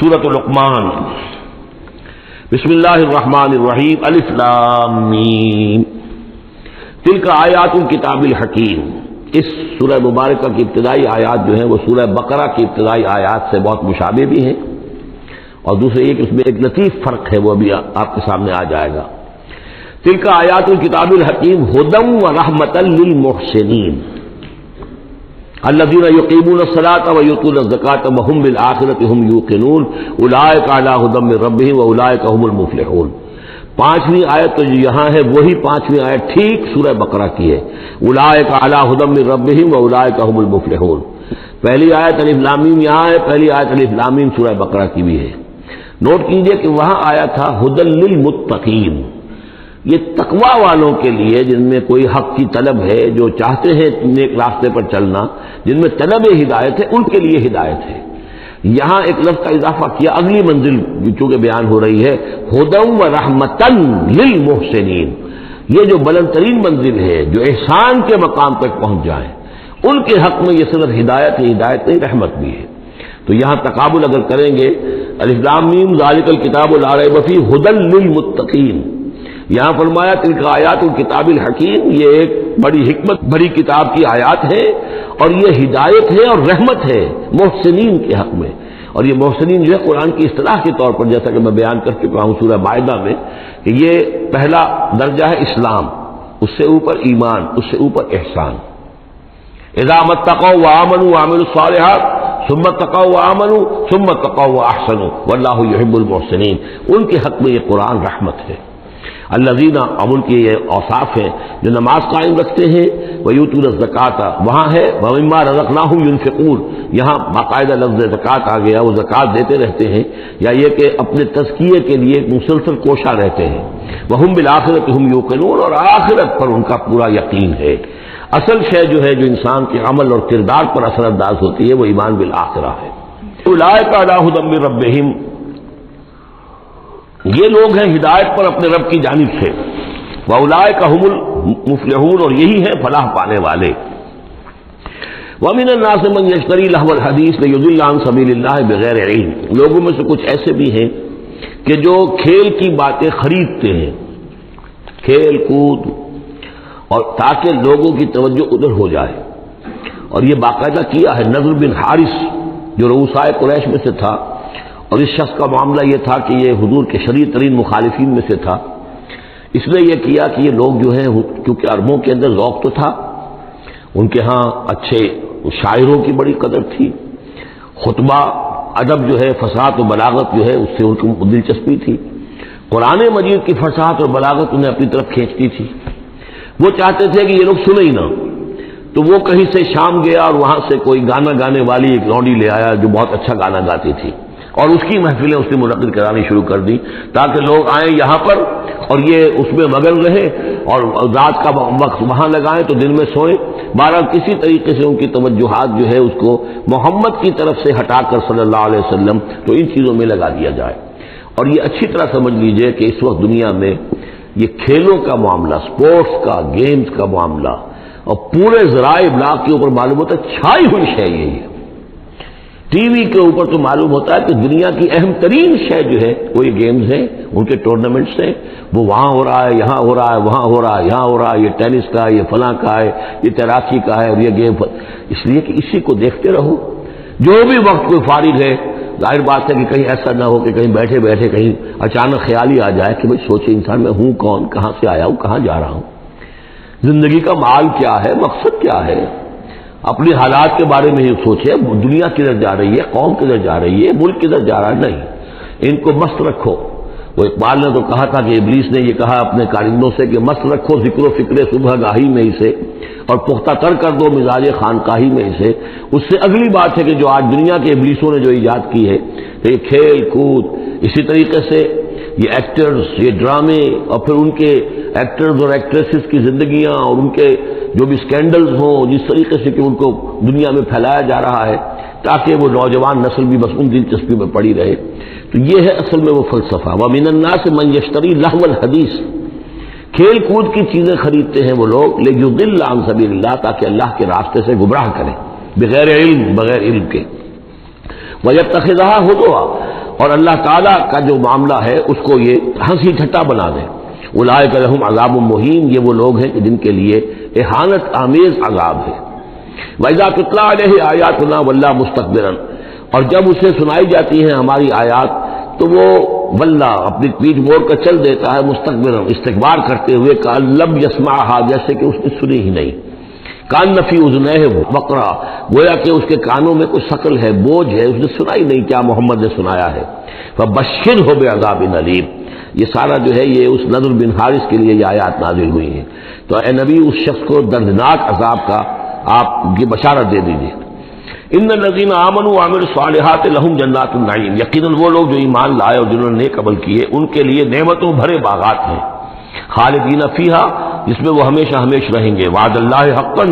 سورۃ لقمان۔ بسم اللہ الرحمن الرحیم، الف لام میم، تلک آیات الکتاب الحکیم۔ اس سورہ مبارکہ کی ابتدائی آیات جو ہیں وہ سورہ بقرہ کی ابتدائی آیات سے بہت مشابہ بھی ہیں، اور دوسرے یہ کہ اس میں ایک لطیف فرق ہے، وہ بھی آپ کے سامنے آ جائے گا۔ تلک آیات الکتاب الحکیم ھدی ورحمۃ للمحسنین الذین یقیمون الصلاۃ ویؤتون الزکاۃ وہم بالآخرۃ ہم یوقنون اولئک علی ھدی من ربہم واولئک هم المفلحون۔ پانچویں آیت تو جو یہاں ہے وہی پانچویں آیت ٹھیک سورہ بقرہ کی ہے، اولئک علی ھدی من ربہم واولئک هم المفلحون۔ پہلی آیت الف لام میم یہاں ہے، پہلی آیت الف لام میم سورہ بقرہ کی بھی ہے۔ نوٹ کیجئے کہ وہاں آیا تھا ھدی للمتقین، یہ تقوی والوں کے لیے جن میں کوئی حق کی طلب ہے، جو چاہتے ہیں نیک راستے پر چلنا، جن میں طلب ہدایت ہے، ان کے لیے ہدایت ہے۔ یہاں ایک لفظ کا اضافہ کیا، اگلی منزل چونکہ بیان ہو رہی ہے، ھدی ورحمۃ للمحسنین، یہ جو بلند ترین منزل ہے، جو احسان کے مقام تک پہنچ جائیں، ان کے حق میں یہ صرف ہدایت ہے، ہدایت نہیں رحمت بھی ہے۔ تو یہاں تقابل اگر کریں گے، الف لام میم ذالک الکتاب لا ریب فیہ ھدی للمتقین، یہاں فرمایا تلک آیات الکتاب الحکیم، یہ ایک بڑی حکمت بڑی کتاب کی آیات ہے، اور یہ ہدایت ہے اور رحمت ہے محسنین کے حق میں۔ اور یہ محسنین جو ہے قرآن کی اصطلاح کے طور پر، جیسا کہ میں بیان کر چکا ہوں سورہ مائدہ میں، کہ یہ پہلا درجہ ہے اسلام، اس سے اوپر ایمان، اس سے اوپر احسان۔ اذا اتقوا وآمنوا وعملوا الصالحات ثم اتقوا وآمنوا ثم اتقوا واحسنوا واللہ یحب المحسنین، ان کے حق میں یہ قرآن رحمت ہے۔ الذین، ان کے یہ اوصاف ہیں جو نماز قائم رکھتے ہیں، ویؤتون الزکاۃ، وہاں ہے ومما رزقناہم ینفقون، یہاں باقاعدہ لفظ زکوٰۃ آ گیا، وہ زکوٰۃ دیتے رہتے ہیں، یا یہ کہ اپنے تزکیے کے لیے مسلسل کوشاں رہتے ہیں۔ وہم بالآخرۃ ہم یوقنون، اور آخرت پر ان کا پورا یقین ہے۔ اصل شے جو ہے جو انسان کے عمل اور کردار پر اثر انداز ہوتی ہے وہ ایمان بالآخرہ ہے۔ اولئک علی ھدی من ربہم، یہ لوگ ہیں ہدایت پر اپنے رب کی جانب سے، وَأُولَئِكَ هُمُ الْمُفْلِحُونَ، اور یہی ہیں فلاح پانے والے۔ وَمِنَ النَّاسِ مَن يَشْتَرِي لَهْوَ الْحَدِيثِ لِيُضِلَّ عَن سَبِيلِ اللَّهِ بِغَيْرِ عِلْمٍ، لوگوں میں سے کچھ ایسے بھی ہیں کہ جو کھیل کی باتیں خریدتے ہیں، کھیل کود، اور تاکہ لوگوں کی توجہ ادھر ہو جائے۔ اور یہ باقاعدہ کیا ہے نضر بن حارث جو رؤسائے قریش میں سے تھا، اور اس شخص کا معاملہ یہ تھا کہ یہ حضور کے شدید ترین مخالفین میں سے تھا۔ اس نے یہ کیا کہ یہ لوگ جو ہیں، کیونکہ عربوں کے اندر ذوق تو تھا، ان کے ہاں اچھے شاعروں کی بڑی قدر تھی، خطبہ ادب جو ہے، فصاحت و بلاغت جو ہے اس سے ان کو دلچسپی تھی، قرآن مجید کی فصاحت اور بلاغت انہیں اپنی طرف کھینچتی تھی۔ وہ چاہتے تھے کہ یہ لوگ سنیں ہی نہ، تو وہ کہیں سے شام گیا اور وہاں سے کوئی گانا گانے والی ایک لونڈی لے آیا جو بہت اچھا گانا گاتی تھی، اور اس کی محفلیں اس نے منعقد کرانی شروع کر دی تاکہ لوگ آئیں یہاں پر اور یہ اس میں مگن رہے، اور رات کا وقت وہاں لگائیں تو دن میں سوئیں۔ بہرحال کسی طریقے سے ان کی توجہات جو ہے اس کو محمد کی طرف سے ہٹا کر صلی اللہ علیہ وسلم تو ان چیزوں میں لگا دیا جائے۔ اور یہ اچھی طرح سمجھ لیجئے کہ اس وقت دنیا میں یہ کھیلوں کا معاملہ، سپورٹس کا، گیمز کا معاملہ، اور پورے ذرائع ابلاغ کے اوپر معلوم ہوتا ہے چھائی ہوئی شے یہی ہے۔ ٹی وی کے اوپر تو معلوم ہوتا ہے کہ دنیا کی اہم ترین شے جو ہے وہ یہ گیمز ہیں، ان کے ٹورنامنٹس ہیں، وہ وہاں ہو رہا ہے، یہاں ہو رہا ہے، وہاں ہو رہا ہے، یہاں ہو رہا ہے، یہ ٹینس کا ہے، یہ فلاں کا ہے، یہ تیراکی کا ہے، اور یہ گیم، اس لیے کہ اسی کو دیکھتے رہو۔ جو بھی وقت کوئی فارغ ہے، ظاہر بات ہے کہ کہیں ایسا نہ ہو کہ کہیں بیٹھے بیٹھے کہیں اچانک خیال ہی آ جائے کہ بھئی سوچے انسان میں ہوں کون، کہاں سے آیا ہوں، کہاں جا رہا ہوں، زندگی کا مال کیا ہے، مقصد کیا ہے، اپنی حالات کے بارے میں ہی سوچے، دنیا کدھر جا رہی ہے، قوم کدھر جا رہی ہے، ملک کدھر جا رہا ہے، نہیں، ان کو مست رکھو۔ وہ اقبال نے تو کہا تھا کہ ابلیس نے یہ کہا اپنے کارندوں سے کہ مست رکھو ذکر و فکر صبح گاہی میں اسے، اور پختہ تر کر دو مزاج خانقاہی میں اسے۔ اس سے اگلی بات ہے کہ جو آج دنیا کے ابلیسوں نے جو ایجاد کی ہے کہ یہ کھیل کود، اسی طریقے سے یہ ایکٹرز، یہ ڈرامے، اور پھر ان کے ایکٹرز اور ایکٹریسز کی زندگیاں اور ان کے جو بھی سکینڈلز ہوں، جس طریقے سے کہ ان کو دنیا میں پھیلایا جا رہا ہے تاکہ وہ نوجوان نسل بھی بس ان دلچسپی میں پڑی رہے، تو یہ ہے اصل میں وہ فلسفہ۔ وَمِنَ النَّاسِ مَن يَشْتَرِي لَهْوَ الْحَدِيثِ، کھیل کود کی چیزیں خریدتے ہیں وہ لوگ، لِيُضِلَّ عَن سَبِيلِ اللَّهِ، تاکہ اللہ کے راستے سے گمراہ کریں، بغیر علم، بغیر علم کے۔ وَيَتَّخِذَهَا هُزُوًا، اور اللہ تعالیٰ کا جو معاملہ ہے اس کو یہ ہنسی ٹھٹا بنا دیں۔ اولئک لہم عذاب مہین، یہ وہ لوگ ہیں کہ جن کے لیے اہانت آمیز عذاب ہے۔ وَإِذَا تُتْلَىٰ عَلَيْهِ آيَاتُنَا وَلَّىٰ مُسْتَكْبِرًا، اور جب اسے سنائی جاتی ہیں ہماری آیات تو وہ ولّا اپنی پیٹھ موڑ کر چل دیتا ہے، مستکبرا استکبار کرتے ہوئے، کأن لم يسمعها، جیسے کہ اس نے سنی ہی نہیں، کان فی اذنیہ وقرا، گویا کہ اس کے کانوں میں کوئی ثقل ہے، بوجھ ہے، اس نے سنا ہی نہیں کیا محمد نے سنایا ہے۔ فبشرہ بعذاب علیم، یہ سارا جو ہے یہ اس نضر بن حارث کے لیے یہ آیات نازل ہوئی ہیں۔ تو اے نبی اس شخص کو دردناک عذاب کا آپ کی بشارت دے دیجیے۔ ان الذین آمنوا وعملوا الصالحات لہم جنات النعیم، یقیناً وہ لوگ جو ایمان لائے اور جنہوں نے نیک عمل کیے ان کے لیے نعمتوں بھرے باغات ہیں، خالدین فیہا، جس میں وہ ہمیشہ ہمیشہ رہیں گے۔ وعد اللہ حقا،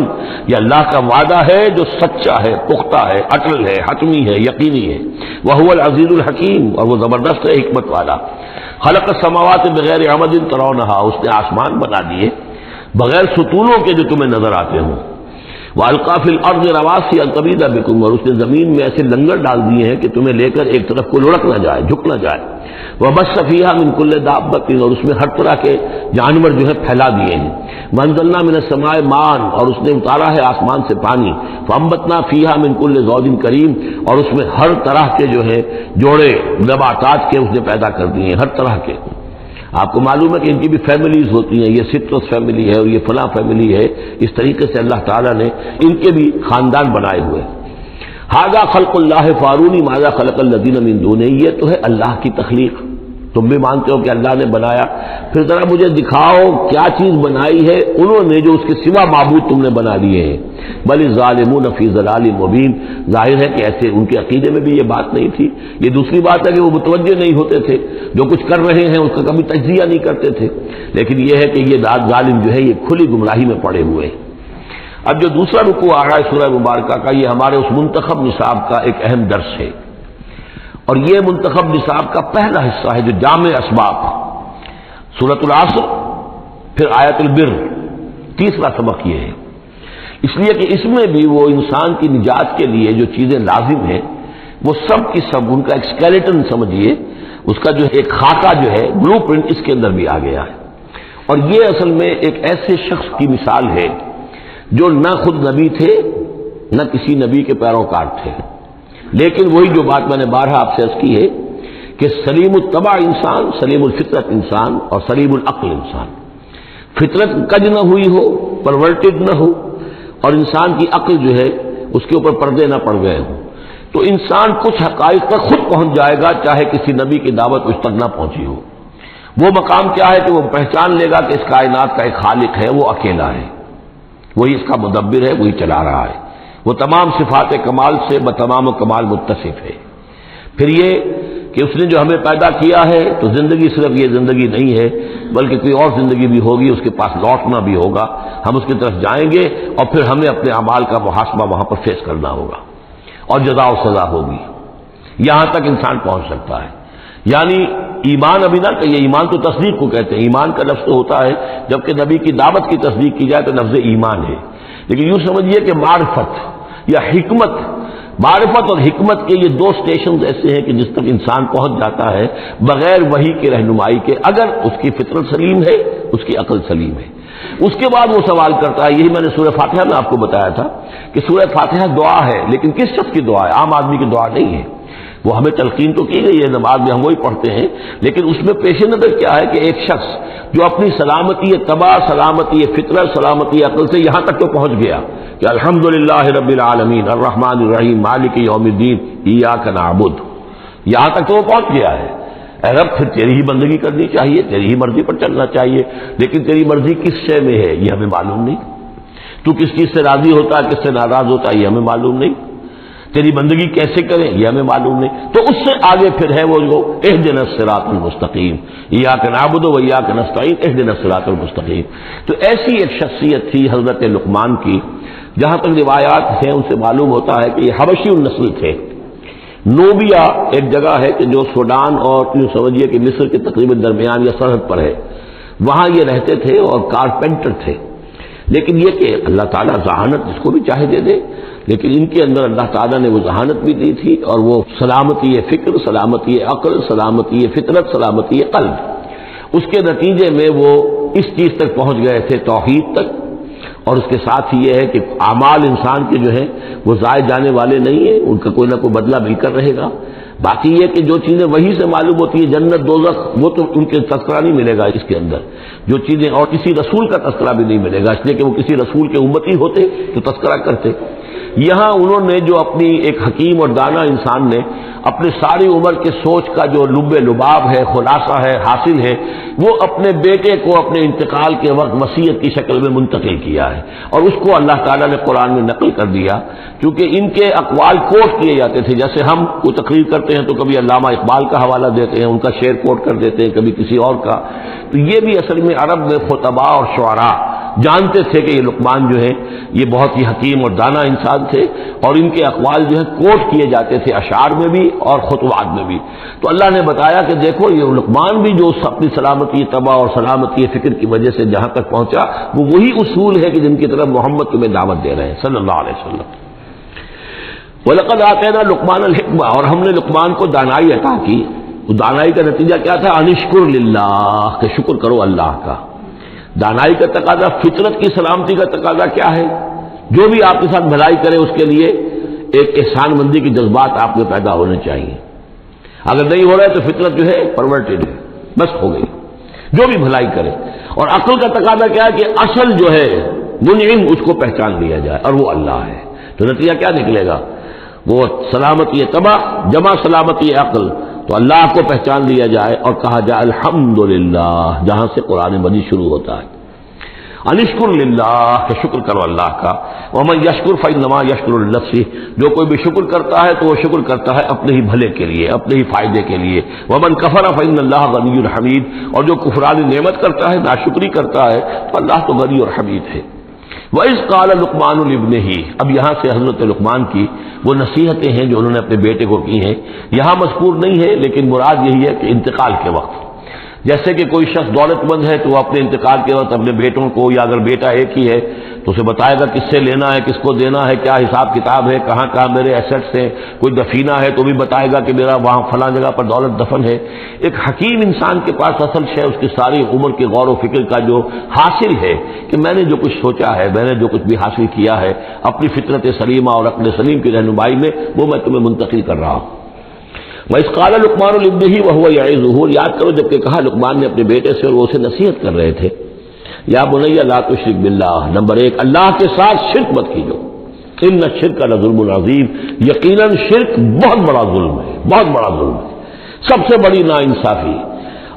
یہ اللہ کا وعدہ ہے جو سچا ہے، پختہ ہے، اٹل ہے، حتمی ہے، یقینی ہے۔ وہو العزیز الحکیم، اور وہ زبردست ہے، حکمت والا۔ خلق السماوات بغیر عمد ترونہا، اس نے آسمان بنا دیے بغیر ستونوں کے جو تمہیں نظر آتے ہوں۔ وَأَلْقَىٰ فِي الْأَرْضِ رَوَاسِيَ أَن تَمِيدَ بِكُمْ، اور اس نے زمین میں ایسے لنگر ڈال دیے ہیں کہ تمہیں لے کر ایک طرف کو لڑک نہ جائے، جھک نہ جائے۔ وَبَثَّ فِيهَا مِن كُلِّ دَابَّةٍ، اور اس میں ہر طرح کے جانور جو ہے پھیلا دیے ہیں۔ وَأَنزَلْنَا مِنَ السَّمَاءِ مَاءً، اور اس نے اتارا ہے آسمان سے پانی۔ فَأَنبَتْنَا فِيهَا مِن كُلِّ زَوْجٍ كَرِيمٍ، اور اس میں ہر طرح کے جو ہے جوڑے نباتات کے اس نے پیدا کر دیے ہیں، ہر طرح کے۔ آپ کو معلوم ہے کہ ان کی بھی فیملیز ہوتی ہیں، یہ سٹرس فیملی ہے اور یہ فلاں فیملی ہے، اس طریقے سے اللہ تعالیٰ نے ان کے بھی خاندان بنائے ہوئے۔ ھذا خلق اللہ فارونی ماذا خلق الذین من دونہ، یہ تو ہے اللہ کی تخلیق، تم بھی مانتے ہو کہ اللہ نے بنایا، پھر ذرا مجھے دکھاؤ کیا چیز بنائی ہے انہوں نے جو اس کے سوا معبود تم نے بنا دیے ہیں۔ بل الظالمون فی ضلال مبین، ظاہر ہے کہ ایسے ان کے عقیدے میں بھی یہ بات نہیں تھی۔ یہ دوسری بات ہے کہ وہ متوجہ نہیں ہوتے تھے، جو کچھ کر رہے ہیں اس کا کبھی تجزیہ نہیں کرتے تھے، لیکن یہ ہے کہ یہ ظالم جو ہے یہ کھلی گمراہی میں پڑے ہوئے ہیں۔ اب جو دوسرا رکوع آ رہا ہے سورہ مبارکہ کا، یہ ہمارے اس منتخب نصاب کا ایک اہم درس ہے، اور یہ منتخب نصاب کا پہلا حصہ ہے جو جامع اسباب، سورۃ العصر پھر آیت البر، تیسرا سبق یہ ہے، اس لیے کہ اس میں بھی وہ انسان کی نجات کے لیے جو چیزیں لازم ہیں وہ سب کی سب ان کا ایک اسکیلیٹن سمجھیے، اس کا جو ایک خاکہ جو ہے بلو پرنٹ اس کے اندر بھی آ گیا ہے۔ اور یہ اصل میں ایک ایسے شخص کی مثال ہے جو نہ خود نبی تھے نہ کسی نبی کے پیروکار تھے، لیکن وہی جو بات میں نے بارہا آپ سے عرض کی ہے کہ سلیم الطبع انسان، سلیم الفطرت انسان اور سلیم العقل انسان، فطرت کج نہ ہوئی ہو، پرورٹڈ نہ ہو، اور انسان کی عقل جو ہے اس کے اوپر پردے نہ پڑ گئے ہوں، تو انسان کچھ حقائق تک خود پہنچ جائے گا چاہے کسی نبی کی دعوت اس تک نہ پہنچی ہو۔ وہ مقام کیا ہے کہ وہ پہچان لے گا کہ اس کائنات کا ایک خالق ہے، وہ اکیلا ہے، وہی اس کا مدبر ہے، وہی چلا رہا ہے، وہ تمام صفات کمال سے بتمام کمال متصف ہے۔ پھر یہ کہ اس نے جو ہمیں پیدا کیا ہے تو زندگی صرف یہ زندگی نہیں ہے بلکہ کوئی اور زندگی بھی ہوگی، اس کے پاس لوٹنا بھی ہوگا، ہم اس کی طرف جائیں گے اور پھر ہمیں اپنے اعمال کا محاسبہ وہاں پر فیس کرنا ہوگا اور جزا و سزا ہوگی۔ یہاں تک انسان پہنچ سکتا ہے، یعنی ایمان ابھی نہ کہیے، ایمان تو تصدیق کو کہتے ہیں، ایمان کا لفظ تو ہوتا ہے جبکہ نبی کی دعوت کی تصدیق کی جائے تو لفظ ایمان ہے، لیکن یوں سمجھیے کہ معرفت یا حکمت، معرفت اور حکمت کے یہ دو سٹیشنز ایسے ہیں کہ جس تک انسان پہنچ جاتا ہے بغیر وحی کے رہنمائی کے، اگر اس کی فطرت سلیم ہے، اس کی عقل سلیم ہے۔ اس کے بعد وہ سوال کرتا ہے، یہی میں نے سورہ فاتحہ میں آپ کو بتایا تھا کہ سورہ فاتحہ دعا ہے، لیکن کس شخص کی دعا ہے؟ عام آدمی کی دعا نہیں ہے، وہ ہمیں تلقین تو کی گئی ہے، نماز میں ہم وہی پڑھتے ہیں، لیکن اس میں پیش نظر کیا ہے کہ ایک شخص جو اپنی سلامتی طبع، سلامتی فطرت، سلامتی عقل سے یہاں تک تو پہنچ گیا کہ الحمدللہ رب العالمین الرحمن الرحیم مالک یوم الدین ایاک نعبد، یہاں تک تو وہ پہنچ گیا ہے۔ اے رب پھر تیری ہی بندگی کرنی چاہیے، تیری ہی مرضی پر چلنا چاہیے، لیکن تیری مرضی کس شے میں ہے یہ ہمیں معلوم نہیں، تو کس چیز سے راضی ہوتا ہے، کس سے ناراض ہوتا ہے یہ ہمیں معلوم نہیں، تیری بندگی کیسے کریں یہ ہمیں معلوم نہیں، تو اس سے آگے پھر ہے وہ جو اہدنا الصراط المستقیم ایاک نعبد و ایاک نستعین اہدنا الصراط المستقیم۔ تو ایسی ایک شخصیت تھی حضرت لقمان کی، جہاں تک روایات ہیں ان سے معلوم ہوتا ہے کہ یہ حبشی النسل تھے۔ نوبیا ایک جگہ ہے کہ جو سوڈان اور یوں سمجھیے کہ مصر کے تقریباً درمیان یا سرحد پر ہے، وہاں یہ رہتے تھے اور کارپینٹر تھے، لیکن یہ کہ اللہ تعالیٰ ذہانت جس کو بھی چاہے دے دے، لیکن ان کے اندر اللہ تعالیٰ نے وہ ذہانت بھی دی تھی اور وہ سلامتی فکر، سلامتی عقل، سلامتی فطرت، سلامتی قلب، اس کے نتیجے میں وہ اس چیز تک پہنچ گئے تھے، توحید تک. اور اس کے ساتھ ہی یہ ہے کہ اعمال انسان کے جو ہیں وہ ضائع جانے والے نہیں ہیں، ان کا کوئی نہ کوئی بدلہ مل کر رہے گا. باقی یہ کہ جو چیزیں وہی سے معلوم ہوتی ہیں، جنت دوزخ، وہ تو ان کے تذکرہ نہیں ملے گا اس کے اندر. جو چیزیں، اور کسی رسول کا تذکرہ بھی نہیں ملے گا، اس لیے کہ وہ کسی رسول کے امتی ہوتے تو تذکرہ کرتے. یہاں انہوں نے جو اپنی ایک حکیم اور دانا انسان نے اپنے ساری عمر کے سوچ کا جو لب لباب ہے، خلاصہ ہے، حاصل ہے، وہ اپنے بیٹے کو اپنے انتقال کے وقت وصیت کی شکل میں منتقل کیا ہے، اور اس کو اللہ تعالیٰ نے قرآن میں نقل کر دیا. چونکہ ان کے اقوال کوٹ کیے جاتے تھے، جیسے ہم کو تقریر کرتے ہیں تو کبھی علامہ اقبال کا حوالہ دیتے ہیں، ان کا شعر کوٹ کر دیتے ہیں، کبھی کسی اور کا. تو یہ بھی اصل میں عرب میں خطباء اور شعراء جانتے تھے کہ یہ لقمان جو ہے یہ بہت ہی حکیم اور دانا انسان تھے، اور ان کے اقوال جو ہے کوٹ کیے جاتے تھے اشعار میں بھی اور خطبات میں بھی. تو اللہ نے بتایا کہ دیکھو یہ لقمان بھی جو اپنی سلامتی طبع اور سلامتی فکر کی وجہ سے جہاں تک پہنچا، وہ وہی اصول ہے کہ جن کی طرف محمد تمہیں دعوت دے رہے ہیں صلی اللہ علیہ وسلم. وَلَقَدْ آتَيْنَا لُقْمَانَ الْحِكْمَةَ، اور ہم نے لقمان کو دانائی عطا کی. وہ دانائی کا نتیجہ کیا تھا؟ ان اشکر للہ، کہ شکر کرو اللہ کا. دانائی کا تقاضا، فطرت کی سلامتی کا تقاضا کیا ہے؟ جو بھی آپ کے ساتھ بھلائی کرے اس کے لیے ایک احسان مندی کے جذبات آپ میں پیدا ہونے چاہیے. اگر نہیں ہو رہا ہے تو فطرت جو ہے پرورٹڈ ہے، بس ہو گئی. جو بھی بھلائی کرے. اور عقل کا تقاضا کیا ہے کہ اصل جو ہے منعم اس کو پہچان لیا جائے، اور وہ اللہ ہے. تو نتیجہ کیا نکلے گا؟ وہ سلامتی طبع جمع سلامتی عقل، تو اللہ کو پہچان لیا جائے اور کہا جائے الحمدللہ، جہاں سے قرآن مجید شروع ہوتا ہے. انشکر للہ، کہ شکر کرو اللہ کا. ومن یشکر فانما یشکر لنفسہ، جو کوئی بھی شکر کرتا ہے تو وہ شکر کرتا ہے اپنے ہی بھلے کے لیے، اپنے ہی فائدے کے لیے. ومن کفر فان اللہ غنی حمید، اور جو کفران نعمت کرتا ہے، ناشکری کرتا ہے، تو اللہ تو غنی اور حمید ہے. وَإِذْ قَالَ لُقْمَانُ لِابْنِهِ، اب یہاں سے حضرت لقمان کی وہ نصیحتیں ہیں جو انہوں نے اپنے بیٹے کو کی ہیں، یہاں مذکور نہیں ہے، لیکن مراد یہی ہے کہ انتقال کے وقت. جیسے کہ کوئی شخص دولت مند ہے تو وہ اپنے انتقال کے وقت اپنے بیٹوں کو، یا اگر بیٹا ایک ہی ہے تو اسے بتائے گا کس سے لینا ہے، کس کو دینا ہے، کیا حساب کتاب ہے، کہاں کہاں میرے ایسٹس ہیں. کوئی دفینہ ہے تو بھی بتائے گا کہ میرا وہاں فلاں جگہ پر دولت دفن ہے. ایک حکیم انسان کے پاس اصل شے اس کی ساری عمر کے غور و فکر کا جو حاصل ہے کہ میں نے جو کچھ سوچا ہے، میں نے جو کچھ بھی حاصل کیا ہے اپنی فطرت سلیمہ اور عقل سلیم کی رہنمائی میں، وہ میں تمہیں منتقل کر رہا ہوں. وَإِذْ قَالَ لُقْمَانُ لِابْنِهِ وَهُوَ يَعِظُهُ، یاد کرو جب کہ کہا لقمان نے اپنے بیٹے سے اور وہ اسے نصیحت کر رہے تھے، یا بنی لا تشرک باللہ، نمبر 1 اللہ کے ساتھ شرک مت کیجو، ان الشرک لظلم عظیم، یقیناً شرک بہت بڑا ظلم ہے، بہت بڑا ظلم ہے، سب سے بڑی ناانصافی.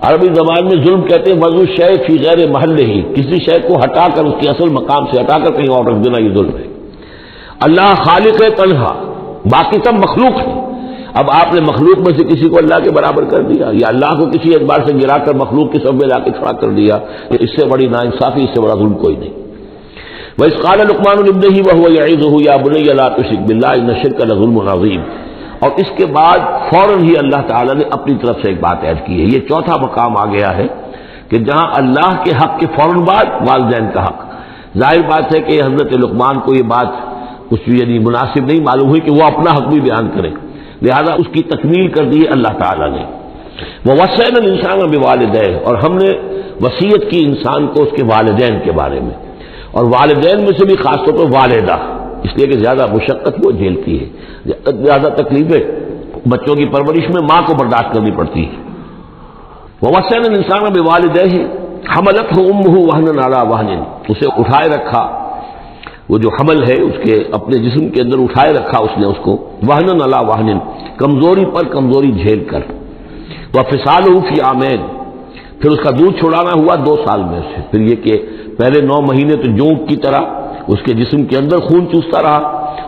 عربی زبان میں ظلم کہتے ہیں وضع شے فی غیر محلہ، کسی شے کو ہٹا کر اس کے اصل مقام سے ہٹا کر کہیں اور رکھ دینا، یہ ظلم ہے. اللہ خالق ہے تنہا، باقی سب مخلوق ہے. اب آپ نے مخلوق میں سے کسی کو اللہ کے برابر کر دیا، یا اللہ کو کسی اعتبار سے گرا کر مخلوق کی صف میں لا کے کھڑا کر دیا، اس سے بڑی ناانصافی، اس سے بڑا ظلم کوئی نہیں. وَإِذْ قَالَ لُقْمَانُ لِابْنِهِ وَهُوَ يَعِظُهُ يَا بُنَيَّ لَا تُشْرِكْ بِاللَّهِ إِنَّ الشِّرْكَ لَظُلْمٌ عَظِيمٌ. اور اس کے بعد فوراً ہی اللہ تعالیٰ نے اپنی طرف سے ایک بات عہد کی ہے. یہ چوتھا مقام آ گیا ہے کہ جہاں اللہ کے حق کے فوراً بعد والدین کا حق. ظاہر بات ہے کہ حضرت لقمان کو یہ بات کچھ یعنی مناسب نہیں معلوم ہوئی کہ وہ اپنا حق بھی بیان کریں، لہذا اس کی تکمیل کر دی اللہ تعالیٰ نے. وَوَصَّيْنَا الْإِنسَانَ بِوَالِدَيْهِ، اور ہم نے وصیت کی انسان کو اس کے والدین کے بارے میں، اور والدین میں سے بھی خاص طور پر والدہ، اس لیے کہ زیادہ مشقت وہ جھیلتی ہے، زیادہ تکلیفیں بچوں کی پرورش میں ماں کو برداشت کرنی پڑتی ہے. وَوَصَّيْنَا الْإِنسَانَ بِوَالِدَيْهِ حَمَلَتْهُ أُمُّهُ وَهْنًا عَلَى وَهْنٍ، اسے اٹھائے رکھا، وہ جو حمل ہے اس کے اپنے جسم کے اندر اٹھائے رکھا اس نے اس کو، وَهْنًا عَلَى وَهْنٍ، کمزوری پر کمزوری جھیل کر. وَفِصَالُهُ فِي عَامَيْنِ، پھر اس کا دودھ چھڑانا ہوا 2 سال میں سے. پھر یہ کہ پہلے 9 مہینے تو جونک کی طرح اس کے جسم کے اندر خون چوستا رہا،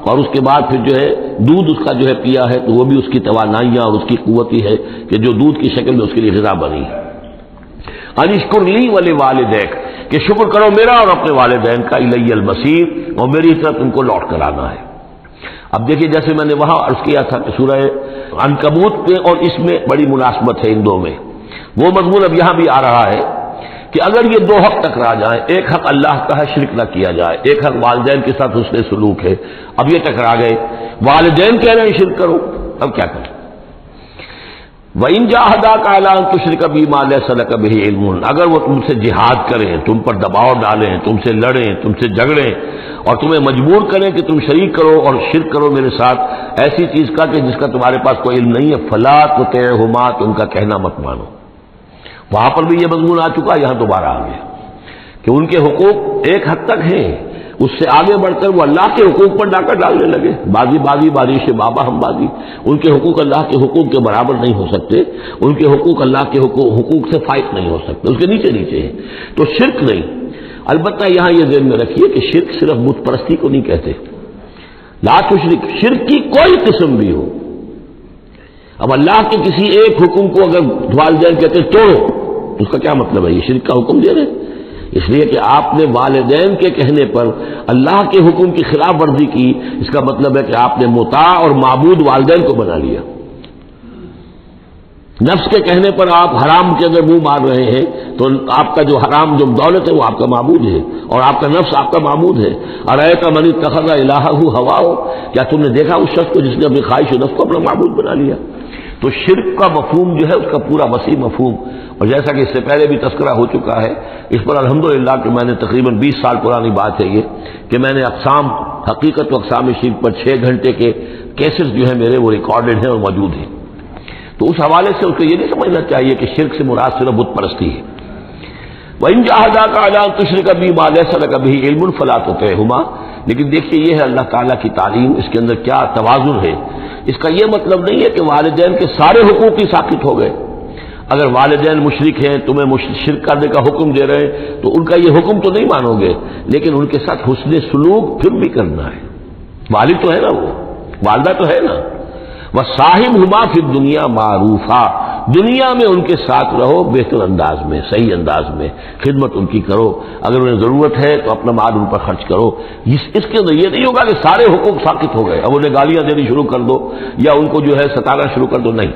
اور اس کے بعد پھر جو ہے دودھ اس کا جو ہے پیا ہے، تو وہ بھی اس کی توانائیاں اور اس کی قوت ہی ہے کہ جو دودھ کی شکل میں اس کے لیے غذا بنی. ان اشکر لی ولوالدیک، کہ شکر کرو میرا اور اپنے والدین کا، الی المصیر، اور میری طرف تم کو لوٹ کر آنا ہے. اب دیکھیے جیسے میں نے وہاں عرض کیا تھا کہ سورہ عنکبوت میں اور اس میں بڑی مناسبت ہے ان دو میں. وہ مضمون اب یہاں بھی آ رہا ہے کہ اگر یہ دو حق ٹکرا جائیں، ایک حق اللہ کا ہے شرک نہ کیا جائے، ایک حق والدین کے ساتھ حسن سلوک ہے، اب یہ ٹکرا گئے، والدین کہہ رہے ہیں شرک کرو، اب کیا کریں؟ وَإِن جَاهَدَاكَ عَلَىٰ أَن تُشْرِكَ بِي مَا لَيْسَ لَكَ بِهِ عِلْمٌ، اگر وہ تم سے جہاد کریں، تم پر دباؤ ڈالیں، تم سے لڑیں، تم سے جھگڑیں اور تمہیں مجبور کریں کہ تم شریک کرو اور شرک کرو میرے ساتھ ایسی چیز کا کہ جس کا تمہارے پاس کوئی علم نہیں ہے، فَلَا تُطِعْهُمَا، تو ان کا کہنا مت مانو۔ وہاں پر بھی یہ مضمون آ چکا، یہاں دوبارہ آ گیا کہ ان کے حقوق ایک حد تک ہیں، اس سے آگے بڑھ کر وہ اللہ کے حقوق پر ڈاکہ ڈالنے لگے، بازی بازی بازی سے بابا ہم بازی، ان کے حقوق اللہ کے حقوق کے برابر نہیں ہو سکتے، ان کے حقوق اللہ کے حقوق سے فائق نہیں ہو سکتے، اس کے نیچے نیچے ہیں، تو شرک نہیں۔ البتہ یہاں یہ ذہن میں رکھیے کہ شرک صرف بت پرستی کو نہیں کہتے، لا تشرک، شرک کی کوئی قسم بھی ہو۔ اب اللہ کے کسی ایک حکم کو اگر والدین کہتے توڑو، تو اس کا کیا مطلب ہے؟ یہ شرک کا حکم دے رہے ہیں، اس لیے کہ آپ نے والدین کے کہنے پر اللہ کے حکم کی خلاف ورزی کی، اس کا مطلب ہے کہ آپ نے مطاع اور معبود والدین کو بنا لیا۔ نفس کے کہنے پر آپ حرام کے اندر منہ مار رہے ہیں تو آپ کا جو حرام جو دولت ہے وہ آپ کا معبود ہے، اور آپ کا نفس آپ کا معبود ہے۔ ارأیت من اتخذ الہہ ہواہ، کیا تم نے دیکھا اس شخص کو جس نے اپنی خواہش و نفس کو اپنا معبود بنا لیا؟ تو شرک کا مفہوم جو ہے اس کا پورا وسیع مفہوم، اور جیسا کہ اس سے پہلے بھی تذکرہ ہو چکا ہے، اس پر الحمدللہ کہ میں نے تقریباً 20 سال پرانی بات ہے یہ کہ میں نے اقسام حقیقت و اقسام شرک پر 6 گھنٹے کے کیسز جو ہیں میرے وہ ریکارڈڈ ہیں اور موجود ہیں۔ تو اس حوالے سے اس کو یہ نہیں سمجھنا چاہیے کہ شرک سے مراد صرف بت پرستی ہے۔ وَإِن جَاهَدَاكَ عَلَىٰ أَن تُشْرِكَ بِي مَا لَيْسَ لَكَ بِهِ عِلْمٌ فَلَا تُطِعْهُمَا، لیکن دیکھیے یہ ہے اللہ تعالیٰ کی تعلیم، اس کے اندر کیا توازن ہے۔ اس کا یہ مطلب نہیں ہے کہ والدین کے سارے حقوق ہی ساقط ہو گئے۔ اگر والدین مشرک ہیں، تمہیں شرک کرنے کا حکم دے رہے ہیں تو ان کا یہ حکم تو نہیں مانو گے، لیکن ان کے ساتھ حسن سلوک پھر بھی کرنا ہے۔ والد تو ہے نا، وہ والدہ تو ہے نا۔ وَصَاحِبْهُمَا فِي الدُّنْيَا مَعْرُوفًا، دنیا میں ان کے ساتھ رہو بہتر انداز میں، صحیح انداز میں خدمت ان کی کرو، اگر انہیں ضرورت ہے تو اپنا مال ان پر خرچ کرو۔ اس کے اندر یہ نہیں ہوگا کہ سارے حقوق ساقط ہو گئے، اب انہیں گالیاں دینی شروع کر دو یا ان کو جو ہے ستانا شروع کر دو، نہیں۔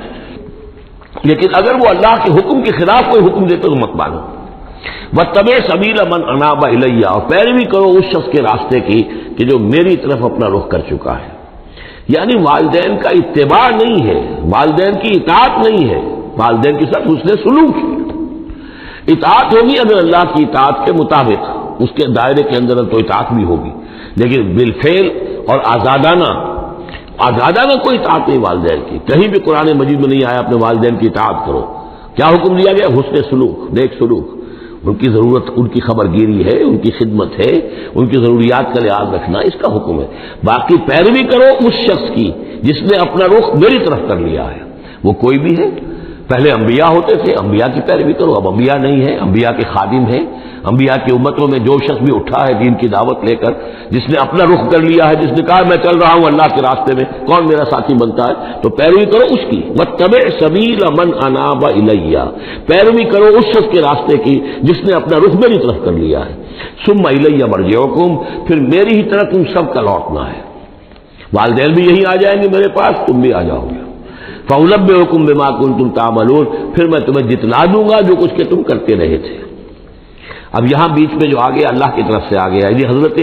لیکن اگر وہ اللہ کے حکم کے خلاف کوئی حکم دیتے تو مت مانو۔ وَاتَّبِعْ سَبِيلَ مَنْ أَنَابَ إِلَيَّ، اور پیروی کرو اس شخص کے راستے کی کہ جو میری طرف اپنا رخ کر چکا ہے۔ یعنی والدین کا اتباع نہیں ہے، والدین کی اطاعت نہیں ہے، والدین کے ساتھ حسن سلوک ہے۔ اطاعت ہوگی اگر اللہ کی اطاعت کے مطابق، اس کے دائرے کے اندر تو اطاعت بھی ہوگی، لیکن بالفعل اور آزادانہ کوئی اطاعت نہیں والدین کی۔ کہیں بھی قرآن مجید میں نہیں آیا اپنے والدین کی اطاعت کرو۔ کیا حکم دیا گیا؟ حسن سلوک، نیک سلوک، ان کی ضرورت، ان کی خبر گیری ہے، ان کی خدمت ہے، ان کی ضروریات کا لحاظ رکھنا، اس کا حکم ہے۔ باقی پیروی کرو اس شخص کی جس نے اپنا رخ میری طرف کر لیا ہے، وہ کوئی بھی ہے۔ پہلے انبیاء ہوتے تھے، انبیاء کی پیروی کرو، اب انبیاء نہیں ہے، انبیاء کے خادم ہیں۔ انبیاء کی امتوں میں جو شخص بھی اٹھا ہے دین کی دعوت لے کر، جس نے اپنا رخ کر لیا ہے، جس نے کہا میں چل رہا ہوں اللہ کے راستے میں، کون میرا ساتھی بنتا ہے، تو پیروی کرو اس کی۔ وَاتَّبِعْ سَبِيلَ مَنْ أَنَابَ إِلَيَّ، پیروی کرو اس شخص کے راستے کی جس نے اپنا رخ میری طرف کر لیا ہے۔ ثُمَّ إِلَيَّ مَرْجِعُكُمْ، پھر میری ہی طرف تم سب کا لوٹنا ہے۔ والدین بھی یہی آ جائیں گے میرے پاس، تم بھی آ جاؤ گے۔ فَأُنَبِّئُكُم بِمَا كُنتُمْ تَعْمَلُونَ، پھر میں تمہیں جتلا دوں گا جو کچھ کہ تم کرتے رہے تھے۔ اب یہاں بیچ میں جو آگے اللہ کی طرف سے آگے آئی، حضرت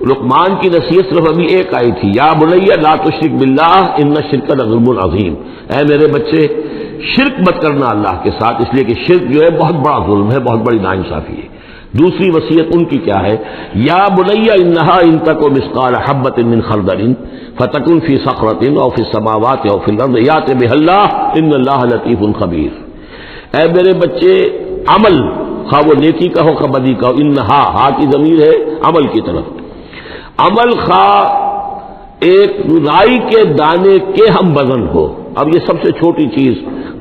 لقمان کی نصیحت صرف ابھی ایک آئی تھی، یا بنی لا تشرک باللہ ان الشرک لظلم عظیم، اے میرے بچے شرک مت کرنا اللہ کے ساتھ، اس لیے کہ شرک جو ہے بہت بڑا ظلم ہے، بہت بڑی ناانصافی ہے۔ دوسری وصیت ان کی کیا ہے؟ یا بنی انہا ان تک مثقال حبۃ من خردل فتکن فی صخرۃ او فی السماوات او فی الارض یأت بہ اللہ ان اللہ لطیف خبیر، اے میرے بچے عمل، خواہ وہ نیکی کا ہو خواہ بدی کا ہو، انہا، ہا کی ضمیر ہے عمل کی طرف، عمل خواہ ایک رائی کے دانے کے ہم وزن ہو۔ اب یہ سب سے چھوٹی چیز،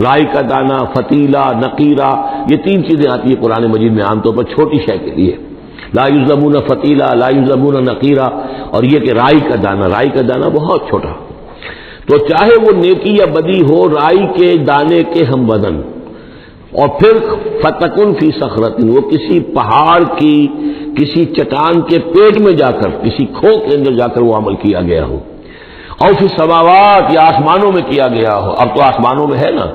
رائی کا دانہ، فتیلہ، نقیرہ، یہ 3 چیزیں آتی ہیں قرآن مجید میں عام طور پر چھوٹی شے کے لیے، لا یظلمون فتیلہ، لا یظلمون نقیرہ، اور یہ کہ رائی کا دانہ بہت چھوٹا، تو چاہے وہ نیکی یا بدی ہو رائی کے دانے کے ہم وزن، اور پھر فتکن فی صخرۃ، وہ کسی پہاڑ کی کسی چٹان کے پیٹ میں جا کر، کسی کھو کے اندر جا کر وہ عمل کیا گیا ہو، اور فی السماوات یا آسمانوں میں کیا گیا ہو. اب تو آسمانوں میں ہے نا،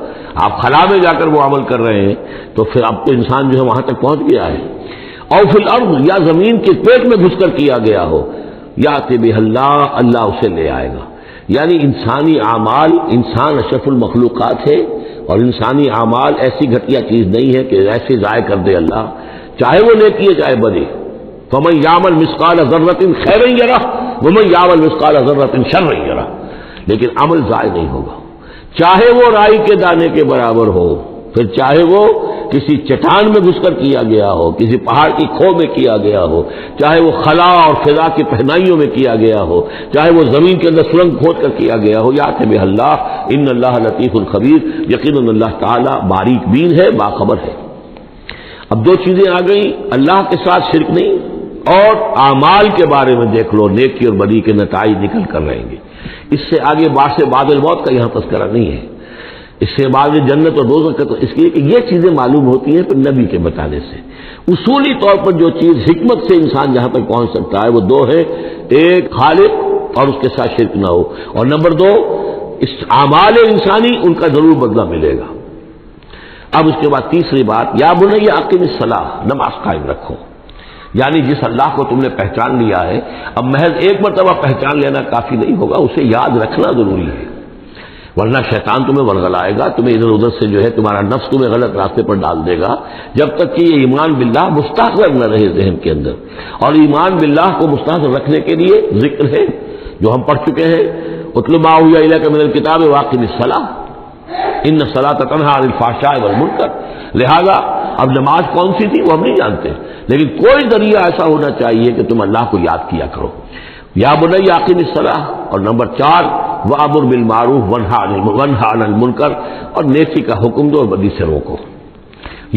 آپ خلا میں جا کر وہ عمل کر رہے ہیں تو پھر اب تو انسان جو ہے وہاں تک پہنچ گیا ہے. اور فی الارض یا زمین کے پیٹ میں گھس کر کیا گیا ہو، یاتی بہ اللہ، اللہ اسے لے آئے گا. یعنی انسانی اعمال، انسان اشرف المخلوقات ہے اور انسانی اعمال ایسی گھٹیا چیز نہیں ہے کہ ایسے ضائع کر دے اللہ، چاہے وہ نیکی ہے چاہے بدی. فمن یعمل مثقال ذرۃ خیرا یرہ ومن یعمل مثقال ذرۃ شرا یرہ. لیکن عمل ضائع نہیں ہوگا، چاہے وہ رائی کے دانے کے برابر ہو، پھر چاہے وہ کسی چٹان میں گھس کر کیا گیا ہو، کسی پہاڑ کی کھو میں کیا گیا ہو، چاہے وہ خلا اور فضا کی پہنائیوں میں کیا گیا ہو، چاہے وہ زمین کے اندر سرنگ کھود کر کیا گیا ہو. یات بہ اللہ ان اللہ لطیف الخبیر، یقیناً اللہ تعالیٰ باریک بین ہے، باخبر ہے. اب دو چیزیں آ گئیں، اللہ کے ساتھ شرک نہیں، اور اعمال کے بارے میں دیکھ لو نیکی اور بدی کے نتائج نکل کر رہیں گے. اس سے آگے باعث بعد الموت کا یہاں تذکرہ نہیں ہے، اس سے بعد جنت اور دوزخ کا، تو اس لیے کہ یہ چیزیں معلوم ہوتی ہیں پھر نبی کے بتانے سے. اصولی طور پر جو چیز حکمت سے انسان جہاں تک پہنچ سکتا ہے وہ دو ہے، ایک خالق اور اس کے ساتھ شرک نہ ہو، اور نمبر دو اس اعمال انسانی ان کا ضرور بدلہ ملے گا. اب اس کے بعد تیسری بات، یا بنی اقم الصلاۃ، نماز قائم رکھو. یعنی جس اللہ کو تم نے پہچان لیا ہے، اب محض ایک مرتبہ پہچان لینا کافی نہیں ہوگا، اسے یاد رکھنا ضروری ہے، ورنہ شیطان تمہیں ورغلائے گا، تمہیں ادھر ادھر سے جو ہے تمہارا نفس تمہیں غلط راستے پر ڈال دے گا، جب تک کہ یہ ایمان باللہ مستحضر نہ رہے ذہن کے اندر. اور ایمان باللہ کو مستحضر رکھنے کے لیے ذکر ہے جو ہم پڑھ چکے ہیں، اتل ما اوحی الیک من الکتاب واقم الصلاۃ ان الصلاۃ تنہی عن الفحشاء والمنکر. لہذا اب نماز کون سی تھی وہ ہم نہیں جانتے، لیکن کوئی ذریعہ ایسا ہونا چاہیے کہ تم اللہ کو یاد کیا کرو. یا بنی اقم الصلاۃ، اور نمبر 4 وامر بالمعروف وانہی عن المنکر، اور نیکی کا حکم دو اور بدی سے روکو.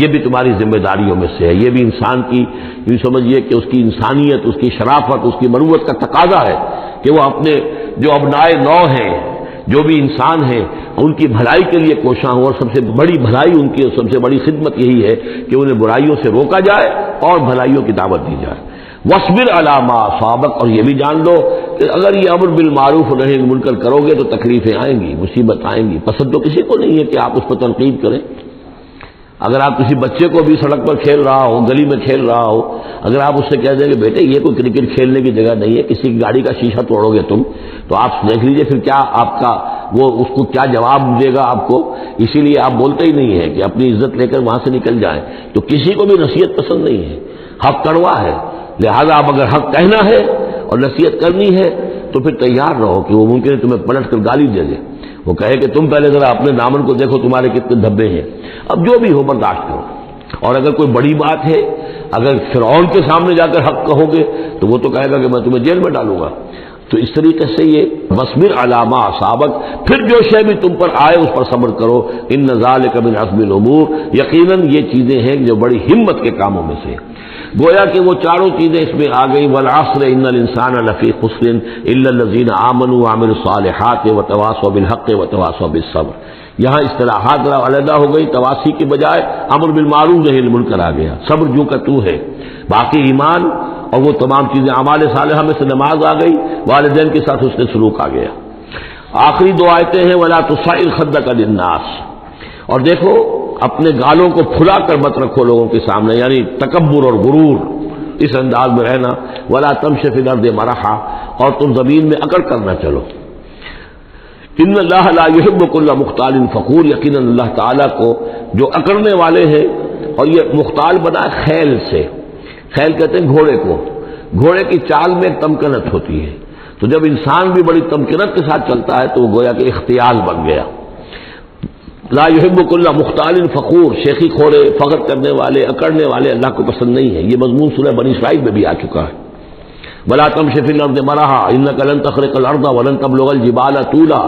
یہ بھی تمہاری ذمہ داریوں میں سے ہے، یہ بھی انسان کی یوں سمجھیے کہ اس کی انسانیت، اس کی شرافت، اس کی مروت کا تقاضا ہے کہ وہ اپنے جو ابنائے نو ہیں، جو بھی انسان ہیں، ان کی بھلائی کے لیے کوشاں ہوں. اور سب سے بڑی بھلائی ان کی، سب سے بڑی خدمت یہی ہے کہ انہیں برائیوں سے روکا جائے اور بھلائیوں کی دعوت دی جائے. وَاصْبِرْ عَلَىٰ مَا أَصَابَكَ، اور یہ بھی جان لو کہ اگر یہ امر بالمعروف اور نہی عن المنکر کرو گے تو تکلیفیں آئیں گی، مصیبت آئیں گی. پسند تو کسی کو نہیں ہے کہ آپ اس پر تنقید کریں. اگر آپ کسی بچے کو بھی سڑک پر کھیل رہا ہو، گلی میں کھیل رہا ہو، اگر آپ اس سے کہہ دیں کہ بیٹے یہ کوئی کرکٹ کھیلنے کی جگہ نہیں ہے، کسی کی گاڑی کا شیشہ توڑو گے تم، تو آپ دیکھ لیجئے پھر کیا آپ کا وہ اس کو کیا جواب دے گا آپ کو. اسی لیے آپ بولتے ہی نہیں ہے کہ اپنی عزت لے کر وہاں سے نکل جائیں. تو کسی کو بھی نصیحت پسند نہیں ہے، حق کڑوا ہے. لہذا اب اگر حق کہنا ہے اور نصیحت کرنی ہے تو پھر تیار رہو کہ وہ ممکن ہے تمہیں پلٹ کر گالی دے دے، وہ کہے کہ تم پہلے ذرا اپنے دامن کو دیکھو تمہارے کتنے دھبے ہیں. اب جو بھی ہو برداشت کرو. اور اگر کوئی بڑی بات ہے، اگر فرعون کے سامنے جا کر حق کہو گے تو وہ تو کہے گا کہ میں تمہیں جیل میں ڈالوں گا. تو اس طریقے سے یہ وَاصْبِرْ عَلَىٰ مَا أَصَابَكَ، پھر جو شے بھی تم پر آئے اس پر صبر کرو. إِنَّ ذَلِكَ مِنْ عَزْمِ الْأُمُورِ، یقیناً یہ چیزیں ہیں جو بڑی ہمت کے کاموں میں سے. گویا کہ وہ چاروں چیزیں اس میں آ گئی. وَالْعَصْرِ إِنَّ الْإِنسَانَ لَفِي خُسْرٍ إِلَّا الَّذِينَ آمَنُوا وَعَمِلُوا الصَّالِحَاتِ وَتَوَاصَوْا بِالْحَقِّ وَتَوَاصَوْا بِالصَّبْرِ. یہاں اصطلاحات علیحدہ ہو گئی، تواصی کے بجائے امر بالمعروف نہی عن المنکر آ گیا. صبر جو کا تو ہے، باقی ایمان اور وہ تمام چیزیں اعمال صالحہ میں سے نماز آ گئی، والدین کے ساتھ اس نے سلوک آ گیا. آخری دو آیتیں ہیں وَلَا تُصَعِّرْ خَدَّكَ لِلنَّاسِ، اور دیکھو اپنے گالوں کو پھلا کر مت رکھو لوگوں کے سامنے، یعنی تکبر اور غرور اس انداز میں رہنا. وَلَا تَمْشِ فِي الْأَرْضِ مَرَحًا، اور تم زمین میں اکڑ کر نہ چلو. ان اللہ لا يحب كل مختال فخور، یقیناً اللہ تعالیٰ کو جو اکڑنے والے ہیں، اور یہ مختال بنا خیل سے، خیل کہتے ہیں گھوڑے کو، گھوڑے کی چال میں تمکنت ہوتی ہے، تو جب انسان بھی بڑی تمکنت کے ساتھ چلتا ہے تو وہ گویا کہ اختیال بن گیا. لا يحب كل مختال فخور، شیخی کھوڑے، فخر کرنے والے، اکڑنے والے اللہ کو پسند نہیں ہے. یہ مضمون سورہ بنی اسرائیل میں بھی آ چکا ہے. وَلَا تَمْشِ فِي الْأَرْضِ مَرَحًا إِنَّكَ لَن تَخْرِقَ الْأَرْضَ وَلَن تَبْلُغَ الْجِبَالَ طُولًا،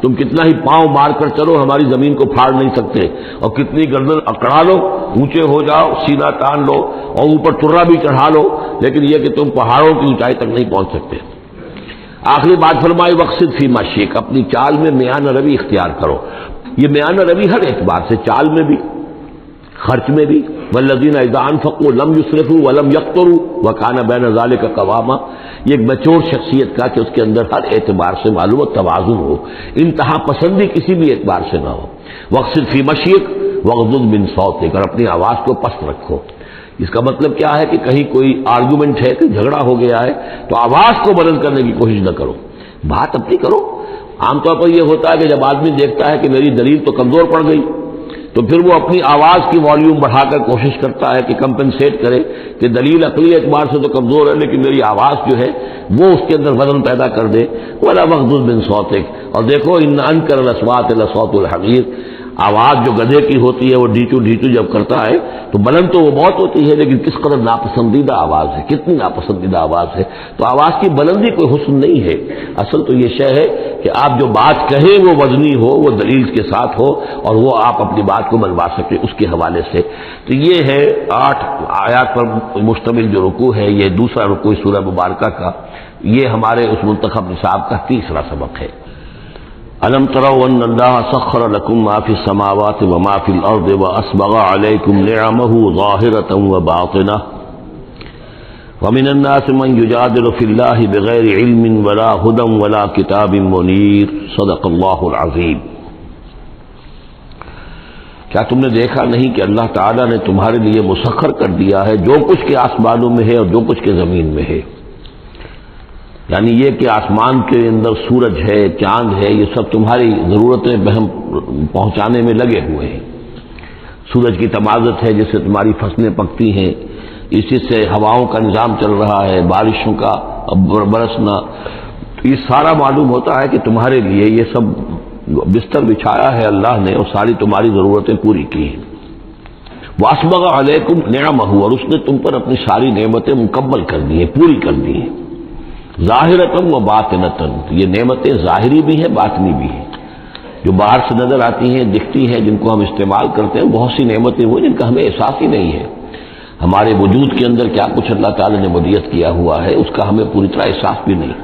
تم کتنا ہی پاؤں مار کر چلو ہماری زمین کو پھاڑ نہیں سکتے، اور کتنی گردن اکڑا لو، اونچے ہو جاؤ، سینہ تان لو اور اوپر ترا بھی چڑھا لو، لیکن یہ کہ تم پہاڑوں کی اونچائی تک نہیں پہنچ سکتے. آخری بات فرمائی وَاقْصِدْ فِي مَشْيِكَ، اپنی چال میں میانہ روی اختیار کرو. یہ میانہ روی ہر اعتبار سے، چال میں بھی، خرچ میں بھی. والذین اذا انفقوا لم یسرفوا ولم یقتروا وکان بین ذلک قواما، یہ ایک مچور شخصیت کا کہ اس کے اندر ہر اعتبار سے معلوم و توازن ہو، انتہا پسندی کسی بھی اعتبار سے نہ ہو۔ وقصد فی مشیک وغضض من صوتک، اور اپنی آواز کو پست رکھو۔ اس کا مطلب کیا ہے کہ کہیں کوئی آرگومنٹ ہے کہ جھگڑا ہو گیا ہے تو آواز کو بلند کرنے کی کوشش نہ کرو، بات اپنی کرو۔ عام طور پر یہ ہوتا ہے کہ جب آدمی دیکھتا ہے کہ میری دلیل تو کمزور پڑ گئی تو پھر وہ اپنی آواز کی والیوم بڑھا کر کوشش کرتا ہے کہ کمپنسیٹ کرے کہ دلیل عقلی اعتبار سے تو کمزور ہے لیکن میری آواز جو ہے وہ اس کے اندر وزن پیدا کر دے۔ ولا وغضض من صوتک، اور دیکھو ان انکر الاصوات لصوت الحمیر، آواز جو گدھے کی ہوتی ہے وہ ڈھیچو ڈھیچو جب کرتا ہے تو بلند تو وہ بہت ہوتی ہے لیکن کس قدر ناپسندیدہ آواز ہے، کتنی ناپسندیدہ آواز ہے۔ تو آواز کی بلندی کوئی حسن نہیں ہے، اصل تو یہ شے ہے کہ آپ جو بات کہیں وہ وزنی ہو، وہ دلیل کے ساتھ ہو، اور وہ آپ اپنی بات کو منوا سکیں اس کے حوالے سے۔ تو یہ ہے 8 آیات پر مشتمل جو رکوع ہے، یہ دوسرا رکوع سورہ مبارکہ کا، یہ ہمارے اس منتخب نصاب کا تیسرا سبق ہے۔ الم تروا ان اللہ سخر لکم ما فی السماوات وما فی الارض واسبغ علیکم نعمہ ظاہرۃ وباطنہ ومن الناس من یجادل فی اللہ بغیر علم ولا ہدی ولا کتاب منیر صدق اللہ العظیم۔ کیا تم نے دیکھا نہیں کہ اللہ تعالیٰ نے تمہارے لیے مسخر کر دیا ہے جو کچھ کے آسمانوں میں ہے اور جو کچھ کے زمین میں ہے، یعنی یہ کہ آسمان کے اندر سورج ہے، چاند ہے، یہ سب تمہاری ضرورتیں بہم پہنچانے میں لگے ہوئے ہیں۔ سورج کی تمازت ہے جس سے تمہاری فصلیں پکتی ہیں، اسی سے ہواؤں کا نظام چل رہا ہے، بارشوں کا برسنا، تو یہ سارا معلوم ہوتا ہے کہ تمہارے لیے یہ سب بستر بچھایا ہے اللہ نے اور ساری تمہاری ضرورتیں پوری کی ہیں۔ واسبغ علیکم نعمہ، اور اس نے تم پر اپنی ساری نعمتیں مکمل کر دی ہیں، پوری کر دی ہیں۔ ظاہرتاً و باطنتاً، یہ نعمتیں ظاہری بھی ہیں باطنی بھی ہیں، جو باہر سے نظر آتی ہیں دکھتی ہیں جن کو ہم استعمال کرتے ہیں، بہت سی نعمتیں وہ جن کا ہمیں احساس ہی نہیں ہے، ہمارے وجود کے اندر کیا کچھ اللہ تعالی نے مدیت کیا ہوا ہے اس کا ہمیں پوری طرح احساس بھی نہیں۔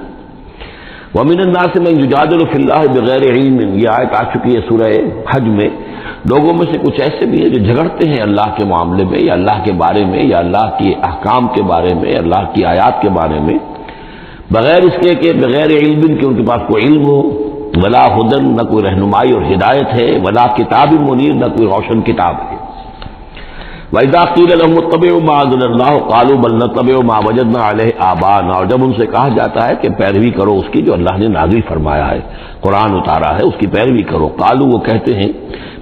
ومن الناس من یجادل فی اللہ بغیر علم، یہ آیت آ چکی ہے سورہ حج میں۔ لوگوں میں سے کچھ ایسے بھی ہیں جو جھگڑتے ہیں اللہ کے معاملے میں یا اللہ کے بارے میں یا اللہ کے احکام کے بارے میں، اللہ کی آیات کے بارے میں، بغیر اس کے کہ بغیر علم کہ ان کے پاس کوئی علم ہو، ولا ہدن، نہ کوئی رہنمائی اور ہدایت ہے، ولا کتاب منیر، نہ کوئی روشن کتاب ہے۔ وَإِذَا قِيلَ لَهُمُ اتَّبِعُوا مَا أَنزَلَ اللَّهُ قَالُوا بَلْ نَتَّبِعُ مَا وَجَدْنَا عَلَيْهِ آبَاءَنَا، اور جب ان سے کہا جاتا ہے کہ پیروی کرو اس کی جو اللہ نے نازل فرمایا ہے، قرآن اتارا ہے، اس کی پیروی کرو، قالوا، وہ کہتے ہیں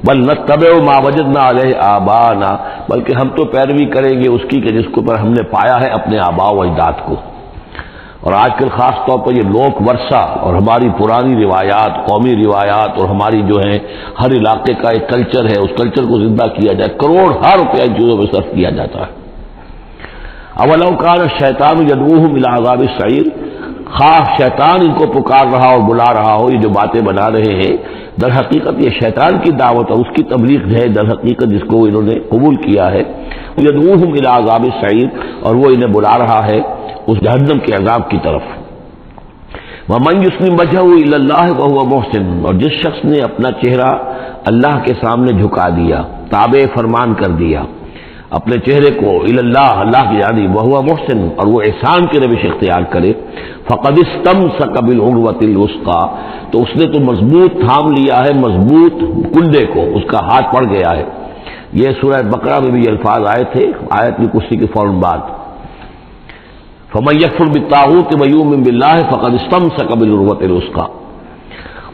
بل نتبع ما وجدنا علیہ آباءنا، بلکہ ہم تو پیروی کریں گے اس کی کہ جس کو پر ہم نے پایا ہے اپنے آباء و اجداد کو۔ اور آج کل خاص طور پر یہ لوک ورثہ اور ہماری پرانی روایات، قومی روایات، اور ہماری جو ہے ہر علاقے کا ایک کلچر ہے، اس کلچر کو زندہ کیا جائے، کروڑ ہر روپیہ ان چیزوں میں صرف کیا جاتا ہے۔ اولو کان الشیطان یدعوہم الی عذاب السعیر، خواہ شیطان ان کو پکار رہا اور بلا رہا ہو، یہ جو باتیں بنا رہے ہیں در حقیقت یہ شیطان کی دعوت اور اس کی تبلیغ ہے در حقیقت، جس کو انہوں نے قبول کیا ہے۔ یدعوہم الی عذاب السعیر، اور وہ انہیں بلا رہا ہے اس جہنم کے عذاب کی طرف۔ وَمَن يُسْلِمْ وَجْهَهُ إِلَى اللَّهِ وَهُوَ مُحْسِنٌ، اور جس شخص نے اپنا چہرہ اللہ کے سامنے جھکا دیا، تابع فرمان کر دیا اپنے چہرے کو الی اللہ، اللہ کی جانب، وَهُوَ مُحْسِنٌ، اور وہ احسان کی روش اختیار کرے، فَقَدِ اسْتَمْسَكَ بِالْعُرْوَةِ الْوُثْقَىٰ، تو اس نے تو مضبوط تھام لیا ہے، مضبوط کنڈے کو، اس کا ہاتھ پڑ گیا ہے۔ یہ سورہ بقرہ میں بھی یہ الفاظ آئے تھے آیت کی کرسی کے فوراً بعد۔ فَمَن يَكْفُرْ بِالطَّاغُوتِ وَيُؤْمِن بِاللَّهِ فَقَدِ اسْتَمْسَكَ بِالْعُرْوَةِ الْوُثْقَىٰ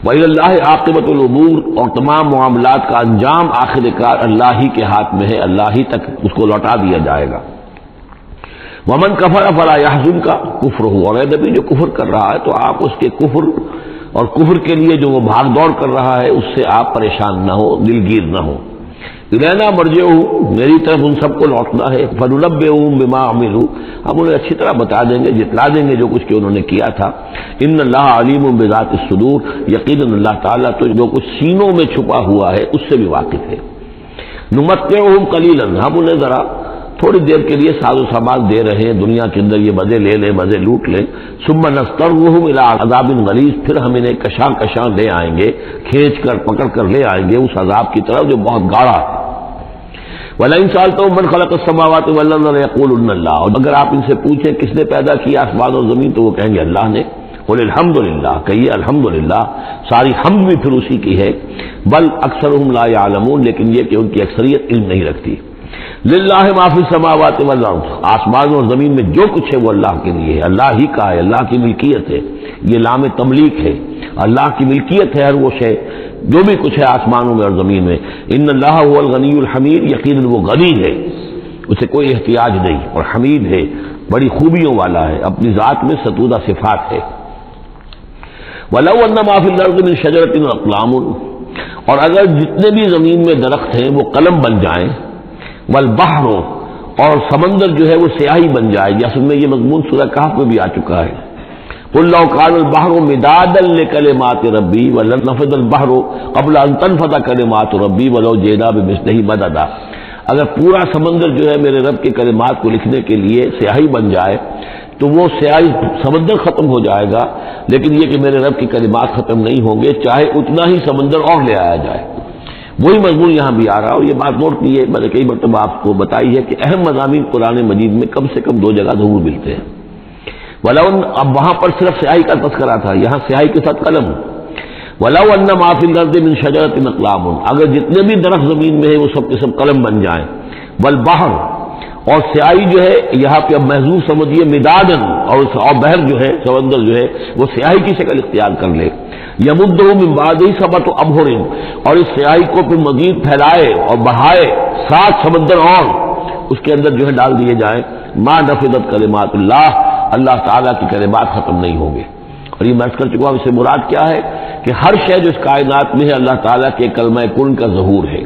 وَإِلَى اللَّهِ عَاقِبَةُ الْأُمُورِ، اور تمام معاملات کا انجام آخر کار اللہ ہی کے ہاتھ میں ہے، اللہ ہی تک اس کو لوٹا دیا جائے گا۔ وَمَن كَفَرَ فَلَا يَحْزُنكَ كُفْرُهُ، اور اے نبی جو کفر کر رہا ہے تو آپ اس کے کفر اور کفر کے لیے جو وہ بھاگ دوڑ کر رہا ہے اس سے آپ پریشان نہ ہو، دلگیر نہ ہو۔ الینا مرجعہم، میری طرف ان سب کو لوٹنا ہے، فننبئہم بما عملوا، ہم انہیں اچھی طرح بتا دیں گے، جتلا دیں گے جو کچھ کہ انہوں نے کیا تھا۔ ان اللہ علیم بذات الصدور، یقیناً اللہ تعالیٰ تو جو کچھ سینوں میں چھپا ہوا ہے اس سے بھی واقف ہے۔ نمتعہم قلیلا، ہم انہیں ذرا تھوڑی دیر کے لیے ساز و سامان دے رہے ہیں، دنیا کے اندر یہ مزے لے لیں، مزے لوٹ لیں، ثم نضطرهم الی عذاب غلیظ، پھر ہم انہیں کشاں کشاں لے آئیں گے، کھینچ کر پکڑ کر لے آئیں گے اس عذاب کی طرف جو بہت گاڑھا ہے۔ وَلَئِن سَأَلْتَهُم مَّنْ خَلَقَ السَّمَاوَاتِ وَالْأَرْضَ لَيَقُولُنَّ اللَّهُ، اور اگر آپ ان سے پوچھیں کس نے پیدا کیا آسمان اور زمین تو وہ کہیں گے اللہ نے۔ قُلِ الْحَمْدُ لِلَّهِ، کہیے الحمدللہ، ساری حمد بھی پھر اسی کی ہے۔ بل اکثرهم لا يعلمون، لیکن یہ کہ ان کی اکثریت علم نہیں رکھتی۔ للہ ما فی السماوات والارض، آسمان اور زمین میں جو کچھ ہے وہ اللہ کے لیے ہے، اللہ ہی کا ہے، اللہ کی ملکیت ہے، یہ لام تملیک ہے، اللہ کی ملکیت ہے ہر وہ شے جو بھی کچھ ہے آسمانوں میں اور زمین میں۔ ان اللہ هو الغنی الحمید، یقیناً وہ غنی ہے، اسے کوئی احتیاج نہیں، اور حمید ہے، بڑی خوبیوں والا ہے، اپنی ذات میں ستودہ صفات ہے۔ وَلَوْ أَنَّ مَا فِي الْأَرْضِ مِنْ شَجَرَةٍ أَقْلَامٌ، اور اگر جتنے بھی زمین میں درخت ہیں وہ قلم بن جائیں، والبحر، اور سمندر جو ہے وہ سیاہی بن جائے، جیسے میں یہ مضمون سورہ کہف میں بھی آ چکا ہے۔ قُلْ لَوْ كَانَ الْبَحْرُ مِدَادًا لِكَلِمَاتِ رَبِّي وَلَنَفَدَ الْبَحْرُ قَبْلَ أَن تَنفَدَ كَلِمَاتُ رَبِّي وَلَوْ جِئْنَا بِمِثْلِهِ مَدَدًا، اگر پورا سمندر جو ہے میرے رب کے کلمات کو لکھنے کے لیے سیاہی بن جائے تو وہ سیاہی سمندر ختم ہو جائے گا، لیکن یہ کہ میرے رب کی کلمات ختم نہیں ہوں گے، چاہے اتنا ہی سمندر اور لے آیا جائے۔ وہی مضمون یہاں بھی آ رہا اور یہ بات نوٹ کی ہے، میں نے کئی مرتبہ آپ کو بتائی ہے کہ اہم مضامین قرآن مجید میں کم سے کم دو جگہ ضرور ملتے ہیں۔ ولو، اب وہاں پر صرف سیاہی کا تذکرہ تھا، یہاں سیاہی کے ساتھ قلم۔ ولو ان ما فی الارض من شجرۃ اقلام، اگر جتنے بھی درخت زمین میں ہیں وہ سب کے سب قلم بن جائیں۔ والبحر، اور سیاہی جو ہے یہاں پہ اب محذوف سمجھیے مدادن، اور بحر جو ہے سمندر جو ہے وہ سیاہی کی شکل اختیار کر لے۔ یمدہ من بعدہ سبعۃ ابحر، اور اس سیاہی کو پھر مزید پھیلائے اور بڑھائے 7 سمندر اور اس کے اندر جو ہے ڈال دیے جائیں، ما نفدت کلمات اللہ، اللہ تعالیٰ کی کلمات ختم نہیں ہوں گے۔ اور یہ میں عرض کر چکا ہوں، اس سے مراد کیا ہے کہ ہر شے جو اس کائنات میں ہے اللہ تعالیٰ کے کلمہ کن کا ظہور ہے،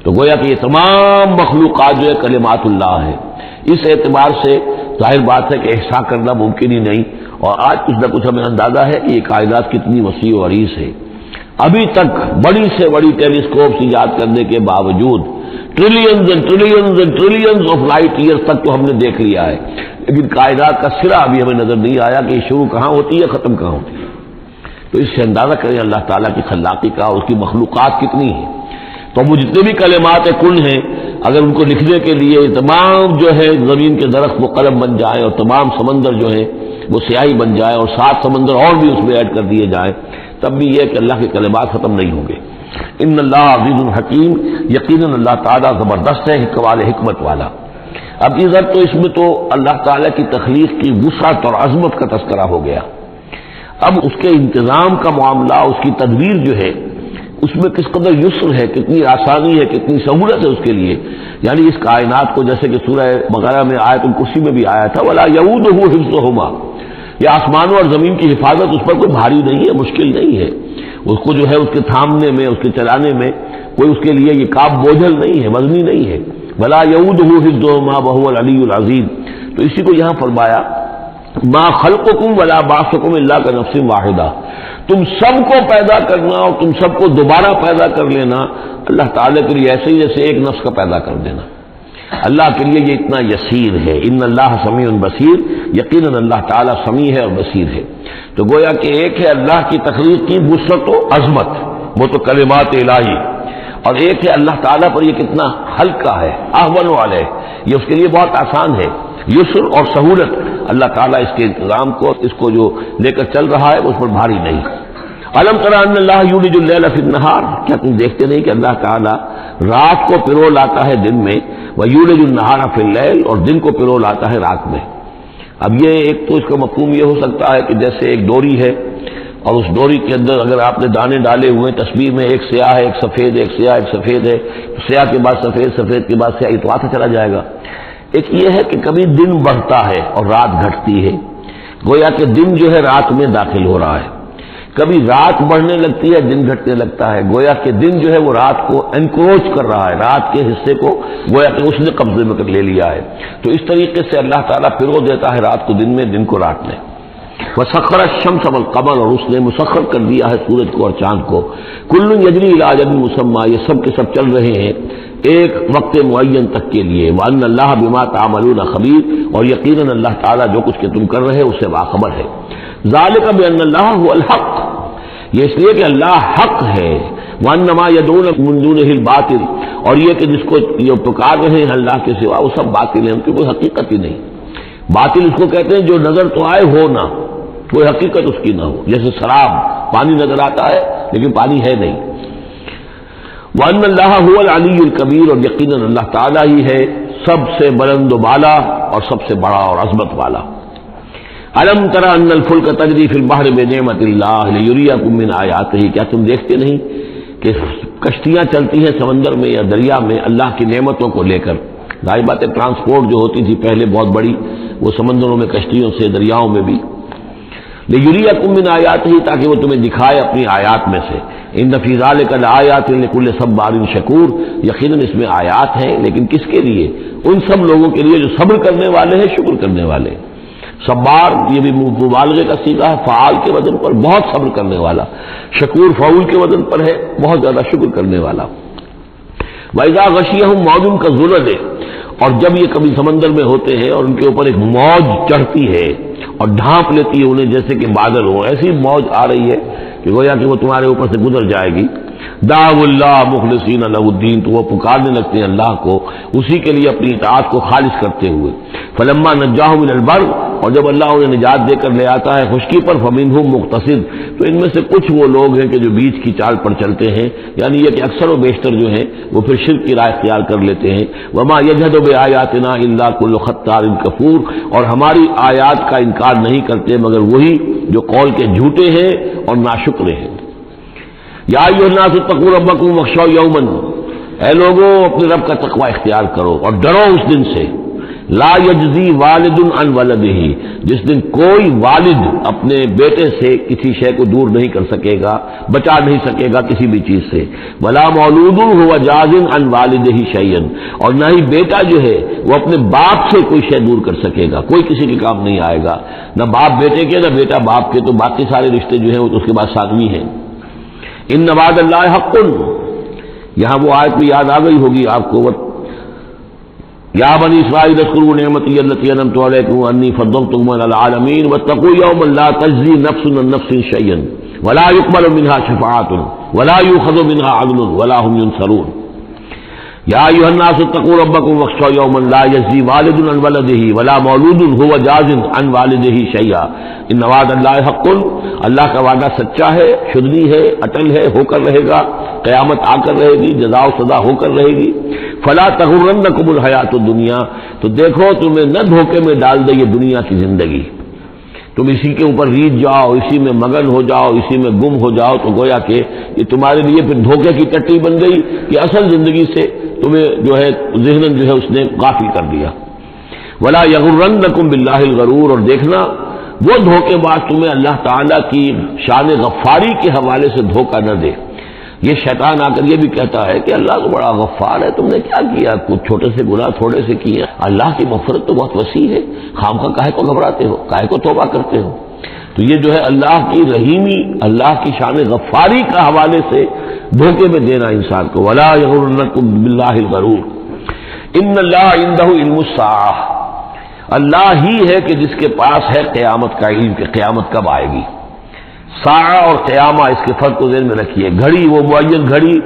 تو گویا کہ یہ تمام مخلوقات جو ہے کلمات اللہ ہے۔ اس اعتبار سے ظاہر بات ہے کہ احصاء کرنا ممکن ہی نہیں، اور آج کچھ نہ کچھ ہمیں اندازہ ہے کہ یہ کائنات کتنی وسیع و عریض ہے۔ ابھی تک بڑی سے بڑی ٹیلیسکوپس ایجاد کرنے کے باوجود trillions and trillions and trillions of light years تک تو ہم نے دیکھ لیا ہے، لیکن کائنات کا سرا ابھی ہمیں نظر نہیں آیا کہ یہ شروع کہاں ہوتی ہے ختم کہاں ہوتی ہے۔ تو اس سے اندازہ کریں اللہ تعالیٰ کی خلاقی کا اور اس کی مخلوقات کتنی ہیں۔ تو وہ جتنے بھی کلمات کن ہیں اگر ان کو لکھنے کے لیے تمام جو ہے زمین کے درخت وہ قلم بن جائیں اور تمام سمندر جو ہیں وہ سیاہی بن جائے اور 7 سمندر اور بھی اس میں ایڈ کر دیے جائیں، تب بھی یہ کہ اللہ کے کلمات ختم نہیں ہوں گے۔ ان اللہ عزیز الحکیم، یقیناً اللہ تعالیٰ زبردست ہے، حکمت والا۔ اب ادھر تو اس میں تو اللہ تعالیٰ کی تخلیق کی وسعت اور عظمت کا تذکرہ ہو گیا، اب اس کے انتظام کا معاملہ، اس کی تدبیر جو ہے اس میں کس قدر یسر ہے، کتنی آسانی ہے، کتنی سہولت ہے اس کے لیے۔ یعنی اس کائنات کو جیسے کہ سورہ بقرہ میں آیت الکرسی میں بھی آیا تھا وَلَا يَئُودُهُ حِفْظُهُمَا، یہ آسمانوں اور زمین کی حفاظت اس پر کوئی بھاری نہیں ہے، مشکل نہیں ہے، اس کو جو ہے اس کے تھامنے میں، اس کے چلانے میں کوئی اس کے لیے یہ کام بوجھل نہیں ہے، وزنی نہیں ہے۔ وَلَا يَئُودُهُ حِفْظُهُمَا وَهُوَ الْعَلِيُّ الْعَظِيمُ، تو اسی کو یہاں فرمایا ما خلقکم ولا بعثکم الا کنفس واحدہ، تم سب کو پیدا کرنا اور تم سب کو دوبارہ پیدا کر لینا اللہ تعالیٰ کے لیے ایسے ہی جیسے ایک نفس کا پیدا کر دینا، اللہ کے لیے یہ اتنا یسیر ہے۔ ان اللہ سمیع بصیر، یقیناً اللہ تعالیٰ سمیع ہے اور بصیر ہے۔ تو گویا کہ ایک ہے اللہ کی تخلیق کی وسعت و عظمت، وہ تو کلمات الہی، اور ایک ہے اللہ تعالیٰ پر یہ کتنا ہلکا ہے، اہون علیہ، یہ اس کے لیے بہت آسان ہے، یسر اور سہولت اللہ تعالیٰ اس کے انتظام کو، اس کو جو لے کر چل رہا ہے اس پر بھاری نہیں۔ الم تر ان اللہ یولج اللیل فی النہار، کیا تم دیکھتے نہیں کہ اللہ تعالیٰ رات کو پرو لاتا ہے دن میں، ویولج النہار فی اللیل، اور دن کو پرو لاتا ہے رات میں۔ اب یہ ایک تو اس کا مفہوم یہ ہو سکتا ہے کہ جیسے ایک ڈوری ہے اور اس ڈوری کے اندر اگر آپ نے دانے ڈالے ہوئے، تصویر میں ایک سیاہ ہے ایک سفید، ایک سیاہ ایک سفید ہے، سیاہ کے بعد سفید، سفید کے بعد سیاہ، یہ تو آتا چلا جائے گا۔ ایک یہ ہے کہ کبھی دن بڑھتا ہے اور رات گھٹتی ہے، گویا کہ دن جو ہے رات میں داخل ہو رہا ہے، کبھی رات بڑھنے لگتی ہے دن گھٹنے لگتا ہے، گویا کہ دن جو ہے وہ رات کو انکروچ کر رہا ہے، رات کے حصے کو گویا کہ اس نے قبضے میں لے لیا ہے۔ تو اس طریقے سے اللہ تعالیٰ پرو دیتا ہے رات کو دن میں، دن کو رات میں۔ وسخر الشمس والقمر، اور اس نے مسخر کر دیا ہے سورج کو اور چاند کو، کل یجری الی اجل مسمى، یہ سب کے سب چل رہے ہیں ایک وقت معین تک کے لیے۔ وان اللہ بما تعملون خبیر، اور یقیناً اللہ تعالیٰ جو کچھ کہ تم کر رہے اس سے باخبر ہے۔ ذالک بان اللہ هو الحق، یہ اس لیے کہ اللہ حق ہے۔ وانما يدعون من دونه الباطل، اور یہ کہ جس کو یہ پکار رہے ہیں اللہ کے سوا وہ سب باطل ہیں، ان کی کوئی حقیقت ہی نہیں۔ باطل اس کو کہتے ہیں جو نظر تو آئے ہو نہ، کوئی حقیقت اس کی نہ ہو، جیسے شراب، پانی نظر آتا ہے لیکن پانی ہے نہیں۔ وَأَنَّ اللَّهَ هُوَ الْعَلِيُّ الْكَبِيرُ، اور یقیناً اللہ تعالیٰ ہی ہے سب سے بلند و بالا اور سب سے بڑا اور عظمت والا۔ أَلَمْ تَرَ أَنَّ الْفُلْكَ تَجْرِي فِي الْبَحْرِ بِنِعْمَتِ اللَّهِ لِيُرِيَكُم مِّنْ آيَاتِهِ، کیا تم دیکھتے نہیں کہ کشتیاں چلتی ہیں سمندر میں یا دریا میں اللہ کی نعمتوں کو لے کر؟ ظاہر بات ہے ٹرانسپورٹ جو ہوتی تھی پہلے بہت بڑی، وہ سمندروں میں کشتیوں سے، دریاؤں میں بھی۔ لِيُرِيَكُم مِّنْ آيَاتِهِ، تاکہ وہ تمہیں دکھائے اپنی آیات میں سے۔ إِنَّ فِي ذَلِكَ لَآيَاتٍ لِكُلِّ صَبَّارٍ شَكُورٍ، یقیناً اس میں آیات ہیں، لیکن کس کے لیے؟ ان سب لوگوں کے لیے جو صبر کرنے والے ہیں، شکر کرنے والے ہیں۔ صبار یہ بھی مبالغے کا صیغہ ہے، فعال کے وزن پر بہت صبر کرنے والا، شکور فعول کے وزن پر ہے بہت زیادہ شکر کرنے والا۔ وَإِذَا غَشِيَهُم مَّوْجٌ كَالظُّلَلِ، اور جب یہ کبھی سمندر میں ہوتے ہیں اور ان کے اوپر ایک موج چڑھتی ہے اور ڈھانپ لیتی ہے انہیں جیسے کہ بادل ہو، ایسی موج آ رہی ہے کہ گویا کہ وہ تمہارے اوپر سے گزر جائے گی۔ دعوا اللہ مخلصین لہ الدین، تو وہ پکارنے لگتے ہیں اللہ کو اسی کے لیے اپنی اطاعت کو خالص کرتے ہوئے۔ فلما نجاہم الی البر، اور جب اللہ انہیں نجات دے کر لے آتا ہے خشکی پر، فمنہم مقتصد، تو ان میں سے کچھ وہ لوگ ہیں کہ جو بیچ کی چال پر چلتے ہیں، یعنی یہ کہ اکثر و بیشتر جو ہیں وہ پھر شرک کی راہ اختیار کر لیتے ہیں۔ وما یجحد بآیاتنا الا کل ختار کفور، اور ہماری آیات کا انکار نہیں کرتے مگر وہی جو قول کے جھوٹے ہیں اور ناشکرے ہیں۔ یا ایھا الناس اتقوا ربکم واخشوا یوما، اے لوگوں اپنے رب کا تقوی اختیار کرو اور ڈرو اس دن سے، لا یجزی والد عن ولدہ، جس دن کوئی والد اپنے بیٹے سے کسی شے کو دور نہیں کر سکے گا، بچا نہیں سکے گا کسی بھی چیز سے، ولا مولود هو جاز عن والدہ شیئا، اور نہ ہی بیٹا جو ہے وہ اپنے باپ سے کوئی شے دور کر سکے گا، کوئی کسی کے کام نہیں آئے گا، نہ باپ بیٹے کے نہ بیٹا باپ کے، تو باقی سارے رشتے جو ہیں وہ تو اس کے بعد ثانوی ہیں۔ ان وعد اللہ حق، یہاں وہ آیت بھی یاد آ گئی ہوگی آپ کو، یا بنی اسرائیل اذکروا نعمتی التی انعمت علیکم انی فضلتکم علی العالمین واتقوا یوما لا تجزی نفس عن نفس شیئا ولا یقبل منها شفاعۃ ولا یؤخذ منها عدل ولا هم ینصرون۔ یا ایھا الناس اتقوا ربکم واخشوا یوما لا یجزی والد عن ولدہ ولا مولود هو جاز عن والدہ شیئا ان وعد اللہ حق، اللہ کا وعدہ سچا ہے، شدنی ہے، اٹل ہے، ہو کر رہے گا، قیامت آ کر رہے گی، جزا و سزا ہو کر رہے گی۔ فلا تغرنکم الحیات الدنیا، تو دیکھو تمہیں نہ دھوکے میں ڈال دے یہ دنیا کی زندگی، تم اسی کے اوپر ریجھ جاؤ، اسی میں مگن ہو جاؤ، اسی میں گم ہو جاؤ، تو گویا کہ یہ تمہارے لیے پھر دھوکے کی ٹٹی بن گئی کہ اصل زندگی سے تمہیں جو ہے ذہناً جو ہے اس نے غافل کر دیا۔ ولا یغرنکم باللہ الغرور، اور دیکھنا وہ دھوکے باز تمہیں اللہ تعالیٰ کی شان غفاری کے حوالے سے دھوکہ نہ دے۔ یہ شیطان آ کر یہ بھی کہتا ہے کہ اللہ تو بڑا غفار ہے، تم نے کیا کیا، کچھ چھوٹے سے گناہ تھوڑے سے کیے، اللہ کی مغفرت تو بہت وسیع ہے، خامخواہ کاہے کو گھبراتے ہو، کاہے کو توبہ کرتے ہو۔ تو یہ جو ہے اللہ کی رحیمی، اللہ کی شان غفاری کا حوالے سے دھوکے میں دینا انسان کو۔ ولا یغرنکم باللہ الغرور ان اللہ عندہ علم الساعہ، اللہ ہی ہے کہ جس کے پاس ہے قیامت کا علم کہ قیامت کب آئے گی۔ ساعہ اور قیامہ، اس کے فرق کو ذہن میں رکھیے۔ گھڑی وہ معین گھڑی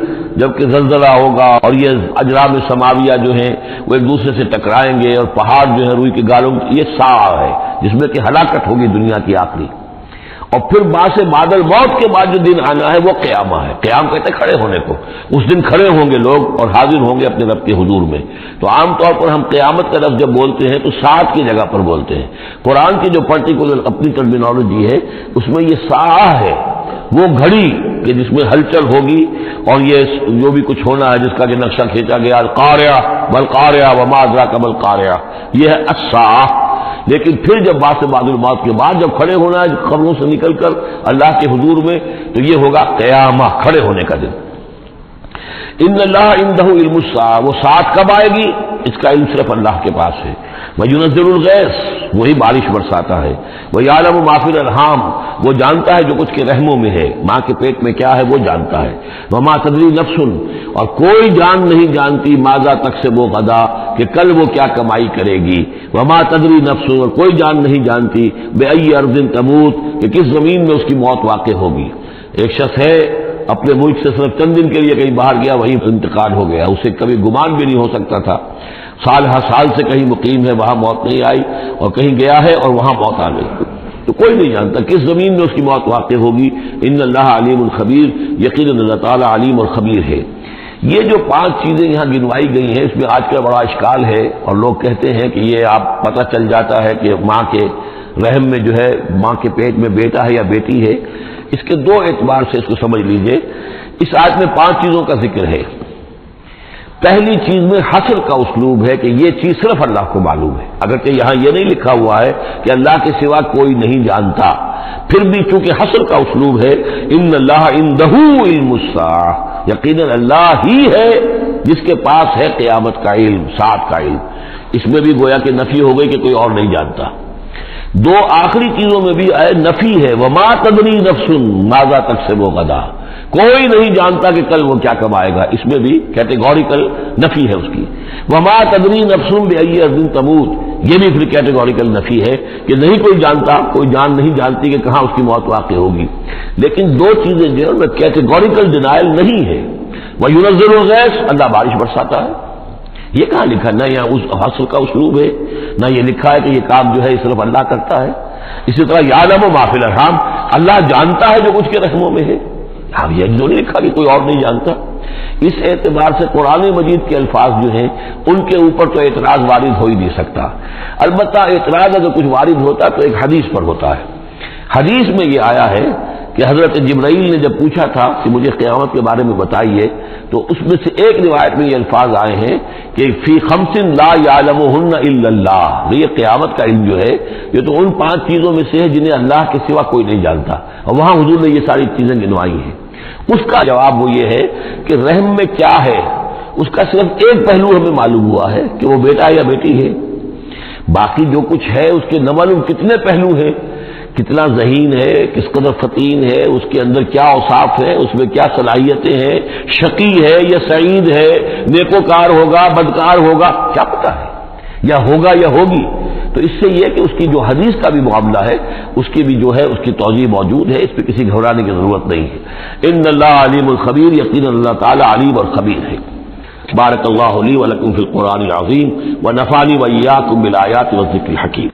جبکہ زلزلہ ہوگا اور یہ اجرام سماویہ جو ہیں وہ ایک دوسرے سے ٹکرائیں گے اور پہاڑ جو ہے روئی کے گالوں، یہ ساعہ ہے جس میں کہ ہلاکت ہوگی دنیا کی آخری۔ اور پھر باعث بادل موت کے بعد جو دن آنا ہے وہ قیامہ ہے۔ قیام کہتے ہیں کھڑے ہونے کو، اس دن کھڑے ہوں گے لوگ اور حاضر ہوں گے اپنے رب کے حضور میں۔ تو عام طور پر ہم قیامت کا لفظ جب بولتے ہیں تو ساعت کی جگہ پر بولتے ہیں۔ قرآن کی جو پرٹیکولر اپنی ٹرمینالوجی ہے اس میں یہ ساعہ ہے، وہ گھڑی کہ جس میں ہلچل ہوگی اور یہ جو بھی کچھ ہونا ہے جس کا کہ نقشہ کھینچا گیا، القاریہ والقاریہ وما ادراک ما القاریہ، یہ ہے الساعہ۔ لیکن پھر جب بعد الموت کے بعد جب کھڑے ہونا ہے قبروں سے نکل کر اللہ کے حضور میں، تو یہ ہوگا قیامہ، کھڑے ہونے کا دن۔ ان اللہ عندہ علم الساعہ، وہ ساعت کب آئے گی اس کا علم صرف اللہ کے پاس ہے۔ وَيُنَزِّلُ الْغَيْثَ، وہی بارش برساتا ہے۔ وَيَعْلَمُ مَا فِي الْأَرْحَامِ، وہ جانتا ہے جو کچھ کے رحموں میں ہے، ماں کے پیٹ میں کیا ہے وہ جانتا ہے۔ وَمَا تَدْرِي نَفْسٌ، اور کوئی جان نہیں جانتی ماذا تَكْسِبُ غَدًا، کہ کل وہ کیا کمائی کرے گی۔ وَمَا تَدْرِي نَفْسٌ، اور کوئی جان نہیں جانتی بِأَيِّ أَرْضٍ تَمُوتُ، کہ کس زمین میں اس کی موت واقع ہوگی۔ ایک شخص ہے اپنے ملک سے صرف چند دن کے لیے کہیں باہر گیا، وہیں انتقال ہو گیا، اسے کبھی گمان بھی نہیں ہو سکتا تھا، سال ہر سال سے کہیں مقیم ہے، وہاں موت نہیں آئی، اور کہیں گیا ہے اور وہاں موت آ گئی، تو کوئی نہیں جانتا کس زمین میں اس کی موت واقع ہوگی۔ ان اللہ علیم الخبیر، یقیناً اللہ تعالیٰ علیم اور خبیر ہے۔ یہ جو 5 چیزیں یہاں گنوائی گئی ہیں، اس میں آج کل بڑا اشکال ہے، اور لوگ کہتے ہیں کہ یہ آپ پتہ چل جاتا ہے کہ ماں کے رحم میں جو ہے، ماں کے پیٹ میں بیٹا ہے یا بیٹی ہے۔ اس کے 2 اعتبار سے اس کو سمجھ لیجئے۔ اس آیت میں 5 چیزوں کا ذکر ہے۔ پہلی چیز میں حصر کا اسلوب ہے کہ یہ چیز صرف اللہ کو معلوم ہے، اگرچہ یہاں یہ نہیں لکھا ہوا ہے کہ اللہ کے سوا کوئی نہیں جانتا، پھر بھی چونکہ حصر کا اسلوب ہے، ان اللہ عندہ علم الساعہ، یقیناً اللہ ہی ہے جس کے پاس ہے قیامت کا علم، ساعت کا علم۔ اس میں بھی گویا کہ نفی ہو گئی کہ کوئی اور نہیں جانتا۔ 2 آخری چیزوں میں بھی نفی ہے، وما تدری نفس ماذا تکسب غدا، کوئی نہیں جانتا کہ کل وہ کیا کمائے گا، اس میں بھی کیٹیگوریکل نفی ہے اس کی۔ وما تدری نفس بأی ارض تموت، یہ بھی پھر کیٹیگوریکل نفی ہے کہ نہیں کوئی جانتا، کوئی جان نہیں جانتی کہ کہاں اس کی موت واقع ہوگی۔ لیکن 2 چیزیں جو ہے کیٹیگوریکل ڈینائل نہیں ہے۔ وَيُنَزِّلُ الْغَيْثَ، اللہ بارش برساتا ہے، یہ کہاں لکھا؟ نہ یہاں اس حصر کا اسلوب ہے، نہ یہ لکھا ہے کہ یہ کام جو ہے صرف اللہ کرتا ہے۔ اسی طرح یعلم ما فی الارحام، اللہ جانتا ہے جو کچھ کے رحموں میں ہے، اب یہ جو نہیں لکھا کہ کوئی اور نہیں جانتا۔ اس اعتبار سے قرآن مجید کے الفاظ جو ہیں ان کے اوپر تو اعتراض وارد ہو ہی نہیں سکتا۔ البتہ اعتراض اگر کچھ وارد ہوتا تو ایک حدیث پر ہوتا ہے۔ حدیث میں یہ آیا ہے کہ حضرت جبرائیل نے جب پوچھا تھا کہ مجھے قیامت کے بارے میں بتائیے، تو اس میں سے ایک روایت میں یہ الفاظ آئے ہیں کہ فی 5 لا یعلمہن الا اللہ، یہ قیامت کا علم جو ہے یہ تو ان 5 چیزوں میں سے ہے جنہیں اللہ کے سوا کوئی نہیں جانتا، اور وہاں حضور نے یہ ساری چیزیں گنوائی ہیں۔ اس کا جواب وہ یہ ہے کہ رحم میں کیا ہے اس کا صرف ایک پہلو ہمیں معلوم ہوا ہے کہ وہ بیٹا یا بیٹی ہے، باقی جو کچھ ہے اس کے نہ معلوم کتنے پہلو ہیں، کتنا ذہین ہے، کس قدر فطین ہے، اس کے اندر کیا اوصاف ہے، اس میں کیا صلاحیتیں ہیں، شقی ہے یا سعید ہے، نیکوکار ہوگا بدکار ہوگا، کیا پتہ ہے، یا ہوگا یا ہوگی۔ تو اس سے یہ کہ اس کی جو حدیث کا بھی معاملہ ہے اس کی بھی جو ہے اس کی توضیح موجود ہے، اس پہ کسی گھبرانے کی ضرورت نہیں ہے۔ ان اللہ علیم الخبیر، یقیناً اللہ تعالیٰ علیم اور خبیر ہے۔ بارک اللہ لی ولکم فی القرآن العظیم ونفعنی وإیاکم بالآیات والذکر الحکیم۔